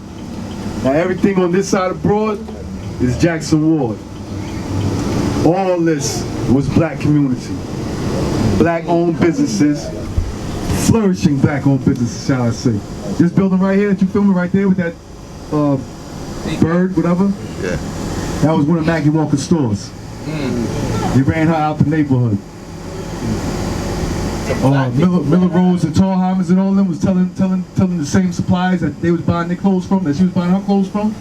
Now everything on this side of Broad is Jackson Ward. All this was black community, black-owned businesses, flourishing black-owned businesses, shall I say. This building right here that you filming right there with that bird, whatever. Yeah. That was one of Maggie Walker's stores. He ran her out the neighborhood. Miller Rose and Tallheimers and all of them was telling the same suppliers that they was buying their clothes from, that she was buying her clothes from.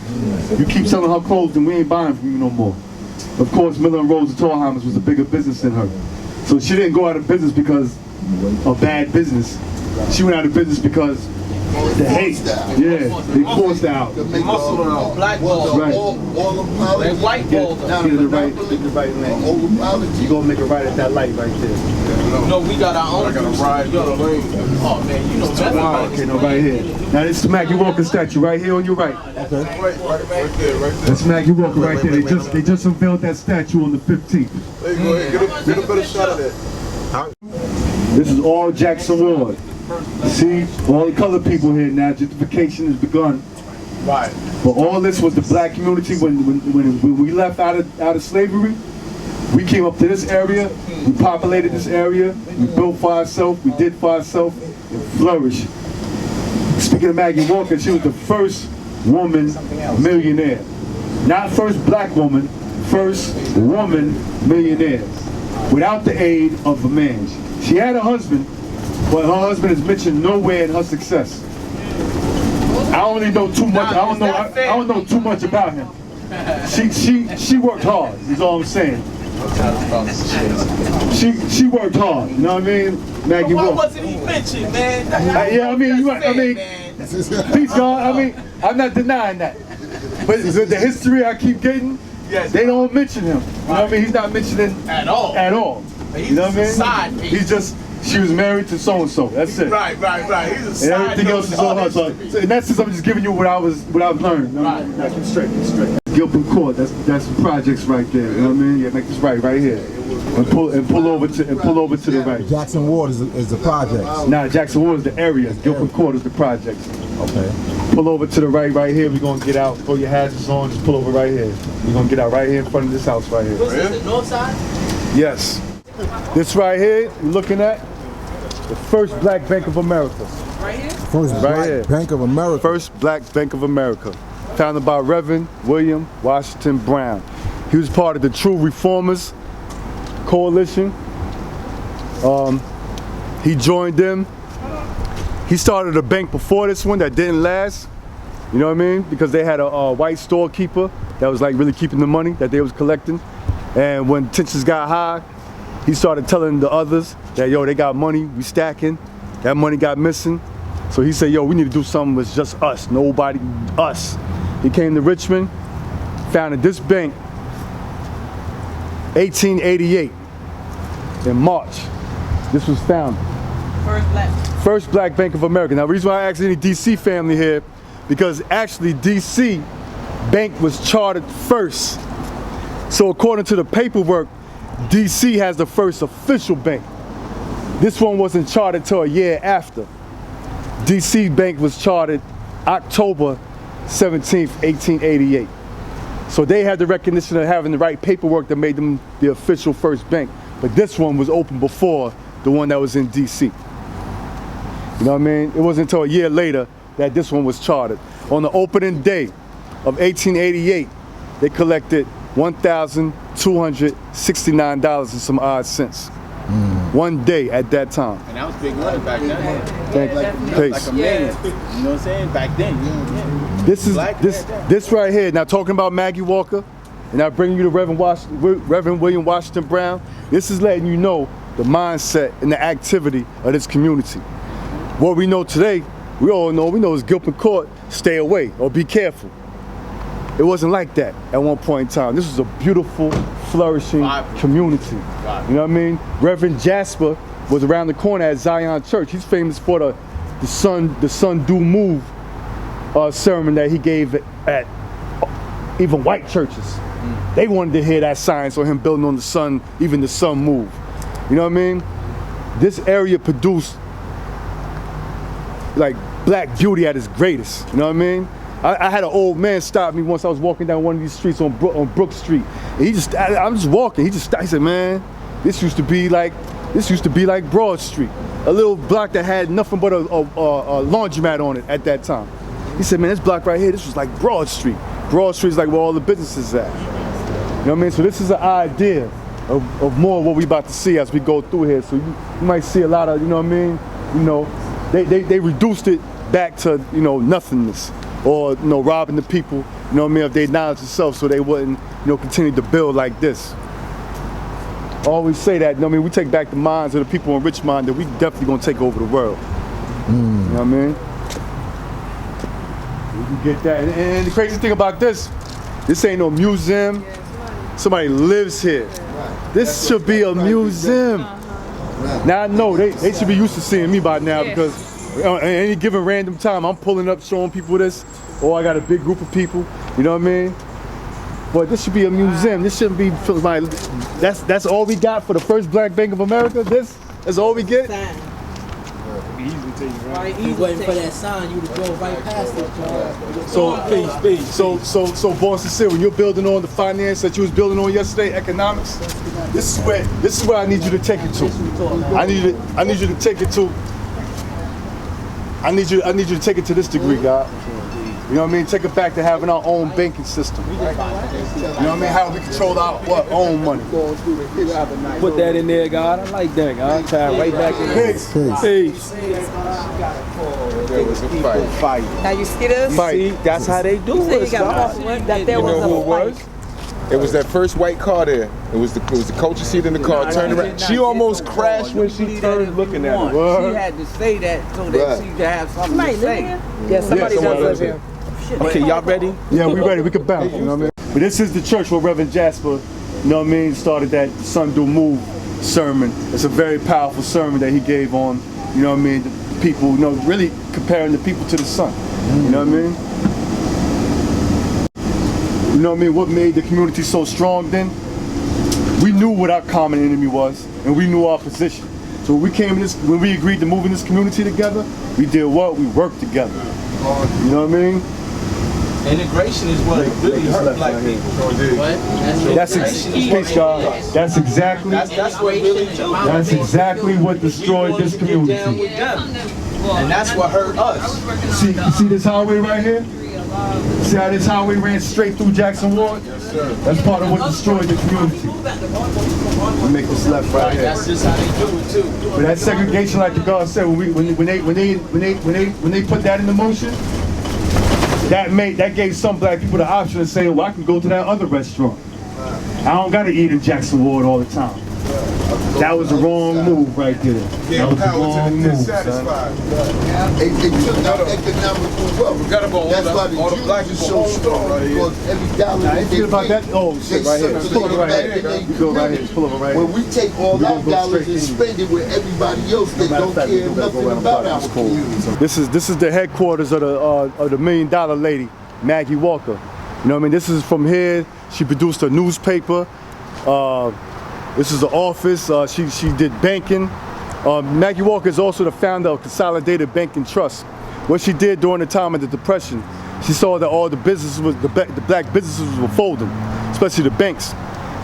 You keep selling her clothes, then we ain't buying from you no more. Of course, Miller and Rose and Tallheimers was a bigger business than her. So she didn't go out of business because of bad business. She went out of business because the hate. Yeah, they forced her out. Black balls. Right. All apologies. White balls. Get the right lane. All apologies. You gonna make a right at that light right there. No, we got our own. I gotta ride the lane. Oh man, you know that. Okay, no, right here. Now this is Maggie Walker statue right here on your right. Okay. Right there. That's Maggie Walker right there. They just unveiled that statue on the 15th. Hey, go ahead, get a better shot of that. This is all Jackson Ward. See, all the colored people here now. Gentrification has begun. Right. But all this was the black community when we left out of slavery. We came up to this area. We populated this area. We built for ourselves. We did for ourselves and flourished. Speaking of Maggie Walker, she was the first woman millionaire. Not first black woman, first woman millionaire. Without the aid of a man. She had a husband, but her husband is mentioned nowhere in her success. I don't really know too much. I don't know too much about him. She worked hard. Is all I'm saying. She worked hard. You know what I mean, Maggie Walker. Why wasn't he mentioned, man? Yeah, I mean, please God. I mean, I'm not denying that. But the history I keep getting, they don't mention him. You know what I mean? He's not mentioning at all. At all. He's you know what I mean? Side piece. He's just, she was married to so and so. That's it. Right. He's a side. And everything else is on her. So in that sense, I'm just giving you what I've learned. Right. Keep straight. Gilpin Court. That's the projects right there. You know what I mean? Yeah, make this right here. And pull over to the right. Jackson Ward is the project. Nah, Jackson Ward is the area. Gilpin Court is the project. Okay. Pull over to the right here. We're gonna get out. Throw your hazards on. Just pull over right here. We're gonna get out right here in front of this house right here. What's this, the north side? Yes. This right here, you're looking at the first Black Bank of America. Right here? First Black Bank of America. First Black Bank of America. Founded by Reverend William Washington Brown. He was part of the True Reformers Coalition. He joined them. He started a bank before this one that didn't last. You know what I mean? Because they had a white storekeeper that was like really keeping the money that they was collecting. And when tensions got high, he started telling the others that, yo, they got money, we stacking. That money got missing. So he said, yo, we need to do something with just us, nobody, us. He came to Richmond, founded this bank, 1888, in March. This was founded. First Black Bank of America. Now, the reason why I asked any DC family here, because actually DC Bank was chartered first. So according to the paperwork, DC has the first official bank. This one wasn't chartered till a year after. DC Bank was chartered October 17th, 1888. So they had the recognition of having the right paperwork that made them the official first bank. But this one was open before the one that was in DC. You know what I mean? It wasn't until a year later that this one was chartered. On the opening day of 1888, they collected $1,269 and some odd cents. One day at that time. And that was big money back then. Thank you. Peace. Like a million. You know what I'm saying? Back then. This is this right here. Now talking about Maggie Walker, and I bring you to Reverend William Washington Brown. This is letting you know the mindset and the activity of this community. What we know today, we know is guilt in court, stay away or be careful. It wasn't like that at one point in time. This was a beautiful, flourishing community. You know what I mean? Reverend Jasper was around the corner at Zion Church. He's famous for the sun do move sermon that he gave at even white churches. They wanted to hear that science on him building on the sun, even the sun move. You know what I mean? This area produced like black beauty at its greatest. You know what I mean? I had an old man stop me once. I was walking down one of these streets on Brook Street. And I'm just walking. He said, "Man, this used to be like Broad Street, a little block that had nothing but a laundromat on it at that time." He said, "Man, this block right here, this was like Broad Street. Broad Street is like where all the businesses at." You know what I mean? So this is an idea of more of what we about to see as we go through here. So you might see a lot of, you know what I mean? You know, they reduced it back to, you know, nothingness. Or, you know, robbing the people, you know what I mean, of their knowledge themselves so they wouldn't, you know, continue to build like this. I always say that, you know what I mean, we take back the minds of the people in Richmond, that we definitely gonna take over the world. You know what I mean? We can get that. And the crazy thing about this ain't no museum. Somebody lives here. This should be a museum. Now I know they should be used to seeing me by now because at any given random time, I'm pulling up, showing people this, or I got a big group of people, you know what I mean? But this should be a museum. This shouldn't be like, that's all we got for the first Black Bank of America? This is all we get? You waiting for that sign, you would have drove right past it, So Born Sincere, when you're building on the finance that you was building on yesterday, economics, this is where I need you to take it to. I need you to take it to. I need you to take it to this degree, God. You know what I mean? Take it back to having our own banking system. You know what I mean? How we control our own money. Put that in there, God. I like that, God. Tie it right back in there. Peace. There was a fight. Now you see this? See, that's how they do it. That there was a fight. It was that first white car there. It was the coach's seat in the car. Turned around. She almost crashed when she turned looking at her. She had to say that so that she could have something to say. Yeah, somebody does live here. Okay, y'all ready? Yeah, we ready. We can bounce, you know what I mean? But this is the church where Reverend Jasper, you know what I mean, started that Sun Do Move sermon. It's a very powerful sermon that he gave on, you know what I mean, the people, you know, really comparing the people to the sun. You know what I mean? You know what I mean? What made the community so strong then? We knew what our common enemy was, and we knew our position. So when we agreed to move in this community together, we did what? We worked together. You know what I mean? Integration is what really hurt black people. That's exactly what destroyed this community. And that's what hurt us. See this highway right here? See how this highway ran straight through Jackson Ward? That's part of what destroyed the community. We make this left right here. That's just how they do it too. But that segregation, like the God said, when they put that into motion, that gave some black people the option of saying, well, I can go to that other restaurant. I don't gotta eat in Jackson Ward all the time. That was the wrong move right there. That was the wrong move, son. They took our economical wealth. That's why the Jews are so strong, because every dollar that they about that? Oh, shit, right here. Pull over right here. You go right here. Pull over right here. When we take all our dollars and spend it with everybody else that don't care nothing about our community. This is the headquarters of the $1 million lady, Maggie Walker. You know what I mean? This is from here. She produced a newspaper. This is the office. She did banking. Maggie Walker is also the founder of Consolidated Banking Trust. What she did during the time of the Depression, she saw that all the businesses, the black businesses were folding, especially the banks.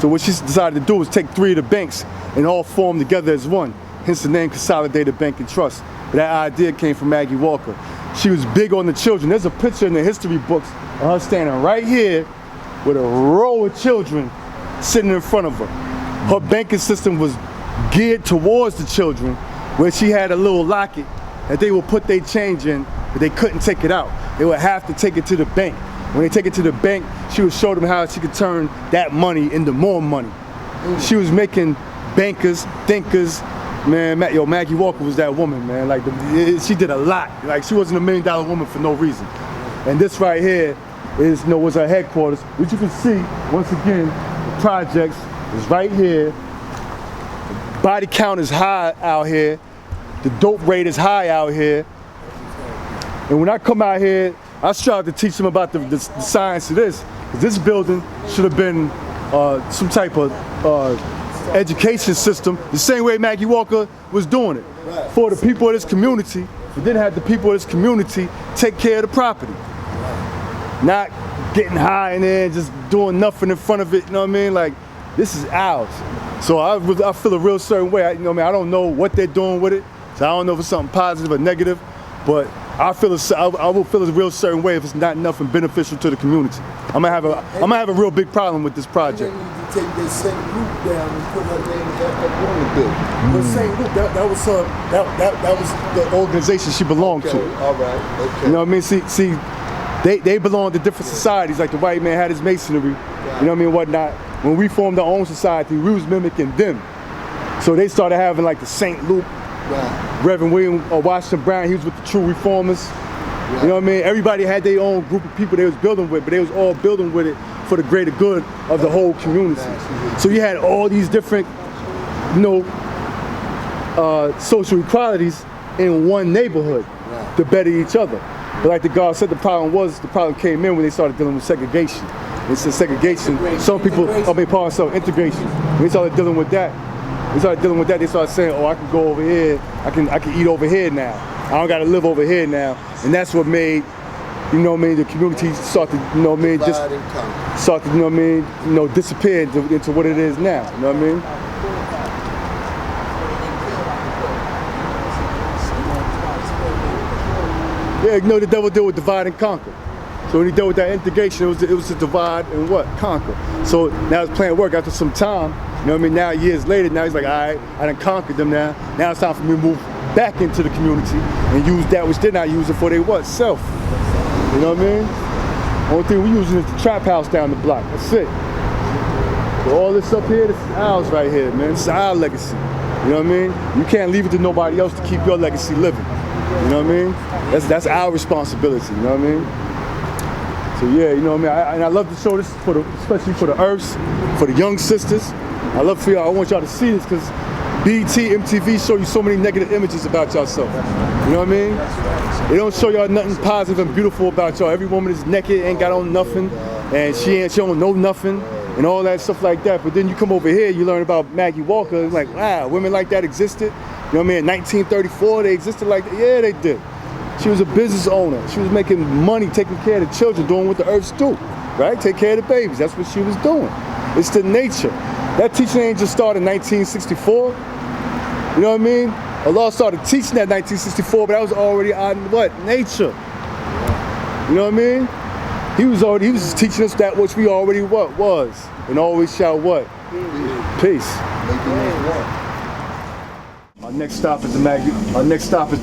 So what she decided to do was take 3 of the banks and all form together as one. Hence the name Consolidated Banking Trust. But that idea came from Maggie Walker. She was big on the children. There's a picture in the history books of her standing right here with a row of children sitting in front of her. Her banking system was geared towards the children, where she had a little locket that they would put their change in, but they couldn't take it out. They would have to take it to the bank. When they take it to the bank, she would show them how she could turn that money into more money. She was making bankers, thinkers. Man, Maggie Walker was that woman, man. Like, she did a lot. Like, she wasn't $1 million woman for no reason. And this right here is, was her headquarters, which you can see, once again, the projects is right here. The body count is high out here. The dope rate is high out here. And when I come out here, I strive to teach them about the science of this. This building should have been some type of education system, the same way Maggie Walker was doing it, for the people of this community, but then have the people of this community take care of the property. Not getting high in there and just doing nothing in front of it, you know what I mean? Like, this is ours. So I feel a real certain way. I don't know what they're doing with it, so I don't know if it's something positive or negative, but I will feel a real certain way if it's not nothing beneficial to the community. I'm gonna have a real big problem with this project. Take that same group down and put her name in that building. The same group, that was the organization she belonged to. All right, okay. You know what I mean? See, they belong to different societies. Like the white man had his masonry, you know what I mean, whatnot. When we formed our own society, we was mimicking them. So they started having like the St. Luke, Reverend William Washington Brown. He was with the True Reformers. You know what I mean? Everybody had their own group of people they was building with, but they was all building with it for the greater good of the whole community. So you had all these different, social equalities in one neighborhood to better each other. But like the God said, the problem came in when they started dealing with segregation. They said segregation, integration. When they started dealing with that, they started saying, oh, I can go over here, I can eat over here now. I don't gotta live over here now. And that's what made, the community start to, disappear into what it is now, you know what I mean? Yeah, the devil deal with divide and conquer. So when he dealt with that integration, it was to divide and conquer. So now it's playing work after some time, you know what I mean? Now years later, now he's like, all right, I done conquered them now. Now it's time for me to move back into the community and use that which they're not using for their self. You know what I mean? Only thing we using is the trap house down the block. That's it. So all this up here, this is ours right here, man. This is our legacy. You know what I mean? You can't leave it to nobody else to keep your legacy living. You know what I mean? That's our responsibility, you know what I mean? So yeah, you know what I mean? I love to show this especially for the Earths, for the young sisters. I love for y'all, I want y'all to see this because BET, MTV show you so many negative images about yourself. You know what I mean? They don't show y'all nothing positive and beautiful about y'all. Every woman is naked, ain't got on nothing, and she don't know nothing, and all that stuff like that. But then you come over here, you learn about Maggie Walker, and like, wow, women like that existed. You know what I mean? In 1934, they existed like that. Yeah, they did. She was a business owner. She was making money, taking care of the children, doing what the Earths do, right? Take care of the babies. That's what she was doing. It's the nature. That teaching ain't just started in 1964. You know what I mean? Allah started teaching that in 1964, but that was already on what? Nature. You know what I mean? He was just teaching us that which we already was, and always shall what? Peace. Our next stop is the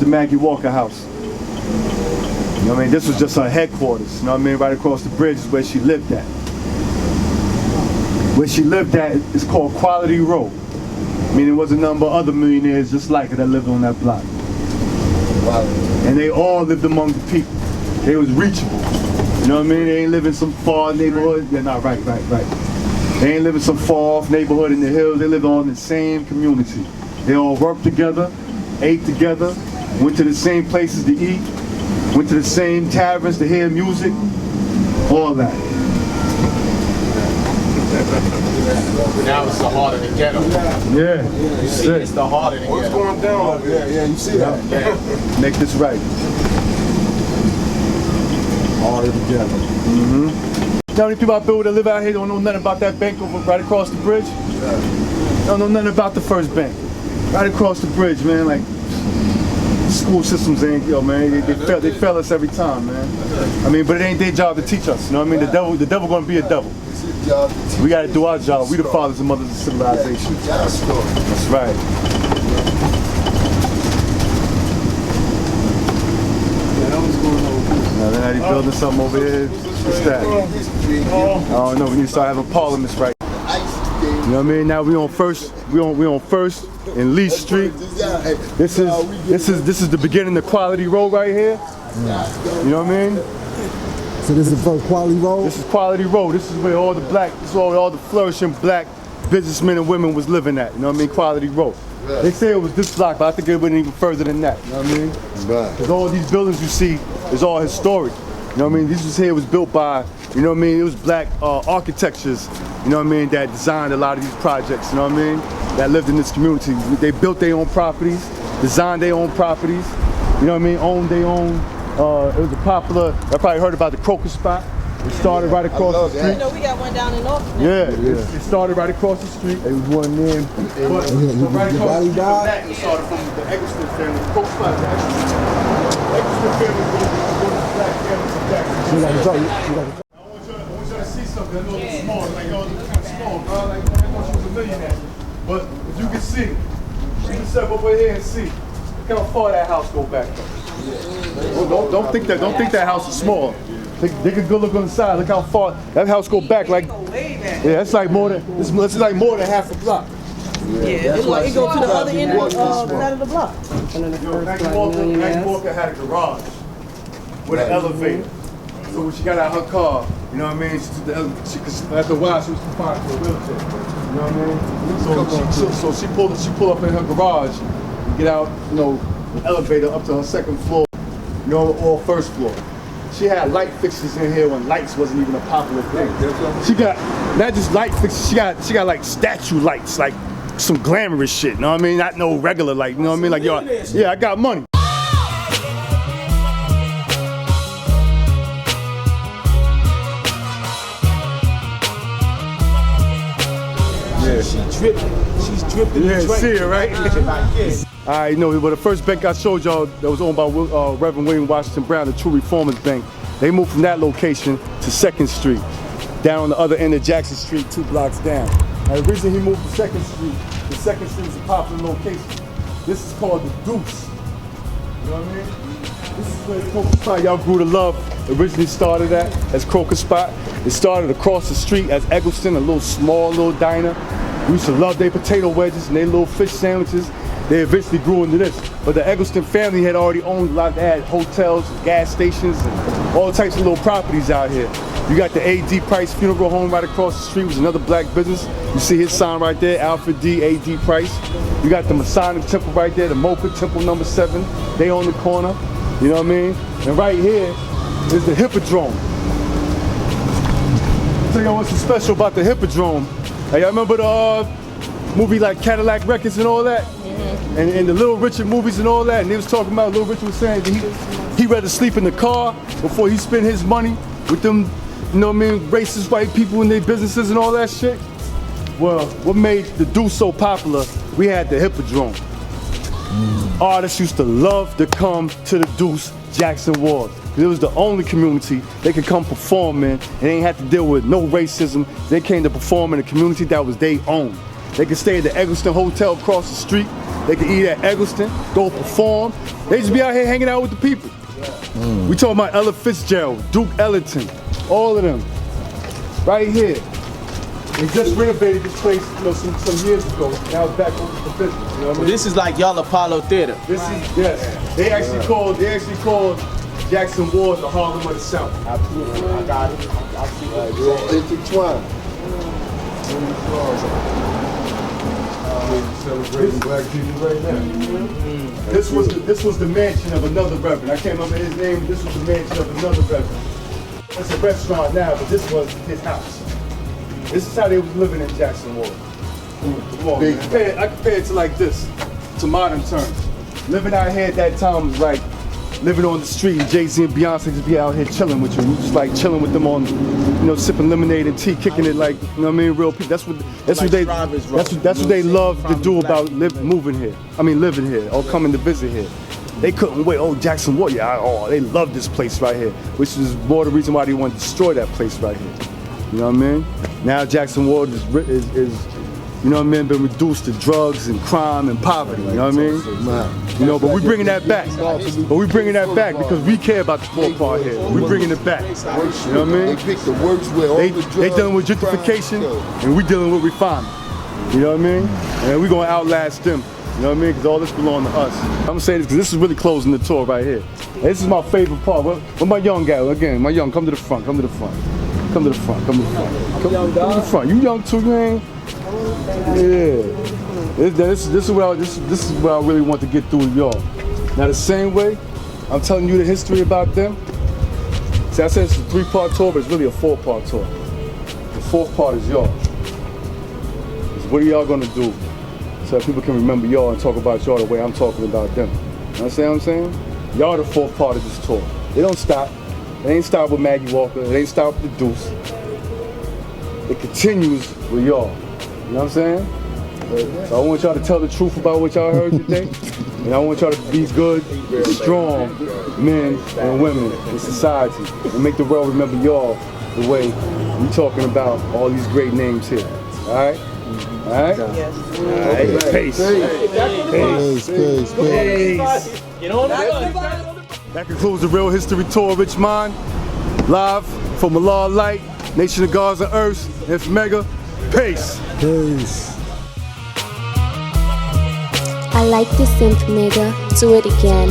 Maggie Walker house. You know what I mean? This was just her headquarters. You know what I mean? Right across the bridge is where she lived at. Where she lived at is called Quality Road. I mean, there was a number of other millionaires just like her that lived on that block. Wow. And they all lived among the people. They was reachable. You know what I mean? They ain't live in some far neighborhood. Yeah, nah, right. They ain't live in some far off neighborhood in the hills. They live all in the same community. They all worked together, ate together, went to the same places to eat, went to the same taverns to hear music, all that. Now it's the heart of the ghetto. Yeah. You see, it's the heart of the ghetto. What's going down over there? Yeah, you see that? Yeah. Make this right. Heart of the ghetto. Mm-hmm. How many people out there that live out here don't know nothing about that bank over right across the bridge? Yeah. Don't know nothing about the first bank. Right across the bridge, man. Like, school systems ain't, man, they fail us every time, man. I mean, but it ain't their job to teach us, you know what I mean? The devil gonna be a devil. We gotta do our job. We the fathers and mothers of civilization. That's right. Now they're already building something over here. What's that? I don't know. We need to start having parliaments right. You know what I mean? Now we on First and Lee Street. This is the beginning of Quality Road right here. You know what I mean? So this is the first Quality Road? This is Quality Road. This is where all the flourishing black businessmen and women was living at. You know what I mean? Quality Road. Right. They say it was this block, but I think it went even further than that. You know what I mean? Right. Because all these buildings you see is all historic. You know what I mean? This was built by, you know what I mean? It was black architectures, you know what I mean, that designed a lot of these projects, you know what I mean? That lived in this community. They built their own properties, designed their own properties, you know what I mean? Owned their own. It was a popular, I probably heard about the Crocus spot. It started right across the street. You know, we got one down in North. Yeah. It started right across the street. It was one there. But right across the street from that, it started from the Eggleston family. The Crocus spot, the Eggleston family goes to the black family from Jackson. I want y'all to see something. I know it's small. Like, y'all look kind of small, bro. Like, I want you to millionaire. But if you can see, you can step over here and see. Look how far that house go back though. Well, don't think that house is small. Take a good look on the side. Look how far that house go back. Like, yeah, it's like more than half a block. Yeah, it's like it go to the other end of the block. Maggie Walker had a garage with an elevator. So when she got out her car, you know what I mean? After a while, she was confined to a wheelchair. You know what I mean? So she pulled up in her garage and get out, you know, the elevator up to her second floor, you know, or first floor. She had light fixtures in here when lights wasn't even a popular thing. She got not just light fixtures, she got like statue lights, like some glamorous shit, you know what I mean? Not no regular light, you know what I mean? Like, yo, yeah, I got money. She's dripping. Yeah, see it, right? All right, you know, but the first bank I showed y'all that was owned by Reverend William Washington Brown, the True Reformers Bank, they moved from that location to 2nd Street, down on the other end of Jackson Street, 2 blocks down. Now, the reason he moved to 2nd Street, the 2nd Street is a popular location. This is called the Deuce. You know what I mean? This is where the Crocus Spot y'all grew to love originally started at as Crocus Spot. It started across the street as Eggleston, a small little diner. We used to love their potato wedges and their little fish sandwiches. They eventually grew into this. But the Eggleston family had already owned a lot. They had hotels, gas stations, and all types of little properties out here. You got the A.D. Price Funeral Home right across the street, was another black business. You see his sign right there, Alfred D. A.D. Price. You got the Masonic Temple right there, the Mecca Temple number 7. They on the corner, you know what I mean? And right here is the Hippodrome. I'll tell y'all what's so special about the Hippodrome. Hey, y'all remember the movie like Cadillac Records and all that? Mm-hmm. And the Little Richard movies and all that? And they was talking about, Little Richard was saying that he'd rather sleep in the car before he spend his money with them, you know what I mean, racist white people in their businesses and all that shit. Well, what made the Deuce so popular, we had the Hippodrome. Artists used to love to come to the Deuce, Jackson Ward. It was the only community they could come perform in, and they ain't had to deal with no racism. They came to perform in a community that was their own. They could stay at the Eggleston Hotel across the street. They could eat at Eggleston, go perform. They just be out here hanging out with the people. We talking about Ella Fitzgerald, Duke Ellington, all of them, right here. They just renovated this place, you know, some years ago. Now it's back open for business. You know what I mean? This is like y'all Apollo Theater. This is, yes. They actually called Jackson Ward the Harlem of the South. Absolutely. I got it. I see it. We're all intertwined. Celebrating black people right now. This was the mansion of another reverend. I can't remember his name. This was the mansion of another reverend. It's a restaurant now, but this was his house. This is how they was living in Jackson Ward. Come on, man. I compare it to like this, to modern terms. Living out here at that time was like living on the street. Jay-Z and Beyonce just be out here chilling with you. You just like chilling with them on, you know, sipping lemonade and tea, kicking it like, you know what I mean, real people. That's what they love to do about living here or coming to visit here. They couldn't wait. Oh, Jackson Ward, yeah, they love this place right here, which is more the reason why they want to destroy that place right here. You know what I mean? Now Jackson Ward is you know what I mean, been reduced to drugs and crime and poverty, you know what I mean? You know, but we bringing that back. But we bringing that back because we care about the poor part here. We bringing it back. You know what I mean? They pick the worst way. They dealing with gentrification and we dealing with refinement. You know what I mean? And we gonna outlast them. You know what I mean? Because all this belongs to us. I'm gonna say this because this is really closing the tour right here. And this is my favorite part. Where my young guy? Again, my young, come to the front, come to the front. Come to the front, come to the front. Come to the front. You young too, man. Yeah. This is what I really want to get through to y'all. Now the same way I'm telling you the history about them. See, I said it's a 3-part tour, but it's really a 4-part tour. The 4th part is y'all. What are y'all gonna do so that people can remember y'all and talk about y'all the way I'm talking about them? You understand what I'm saying? Y'all the 4th part of this tour. They don't stop. They ain't stop with Maggie Walker. They ain't stop with the Deuce. It continues with y'all. You know what I'm saying? So I want y'all to tell the truth about what y'all heard today. And I want y'all to be good, strong men and women in society and make the world remember y'all the way we talking about all these great names here. All right? All right? Yes. All right. Peace. Peace. You know what I'm That concludes the Real History Tour of RichMind. Live from Malal Light, Nation of Gods and Earths, INFMEGA. Peace. Peace. I like this INFMEGA. Do it again.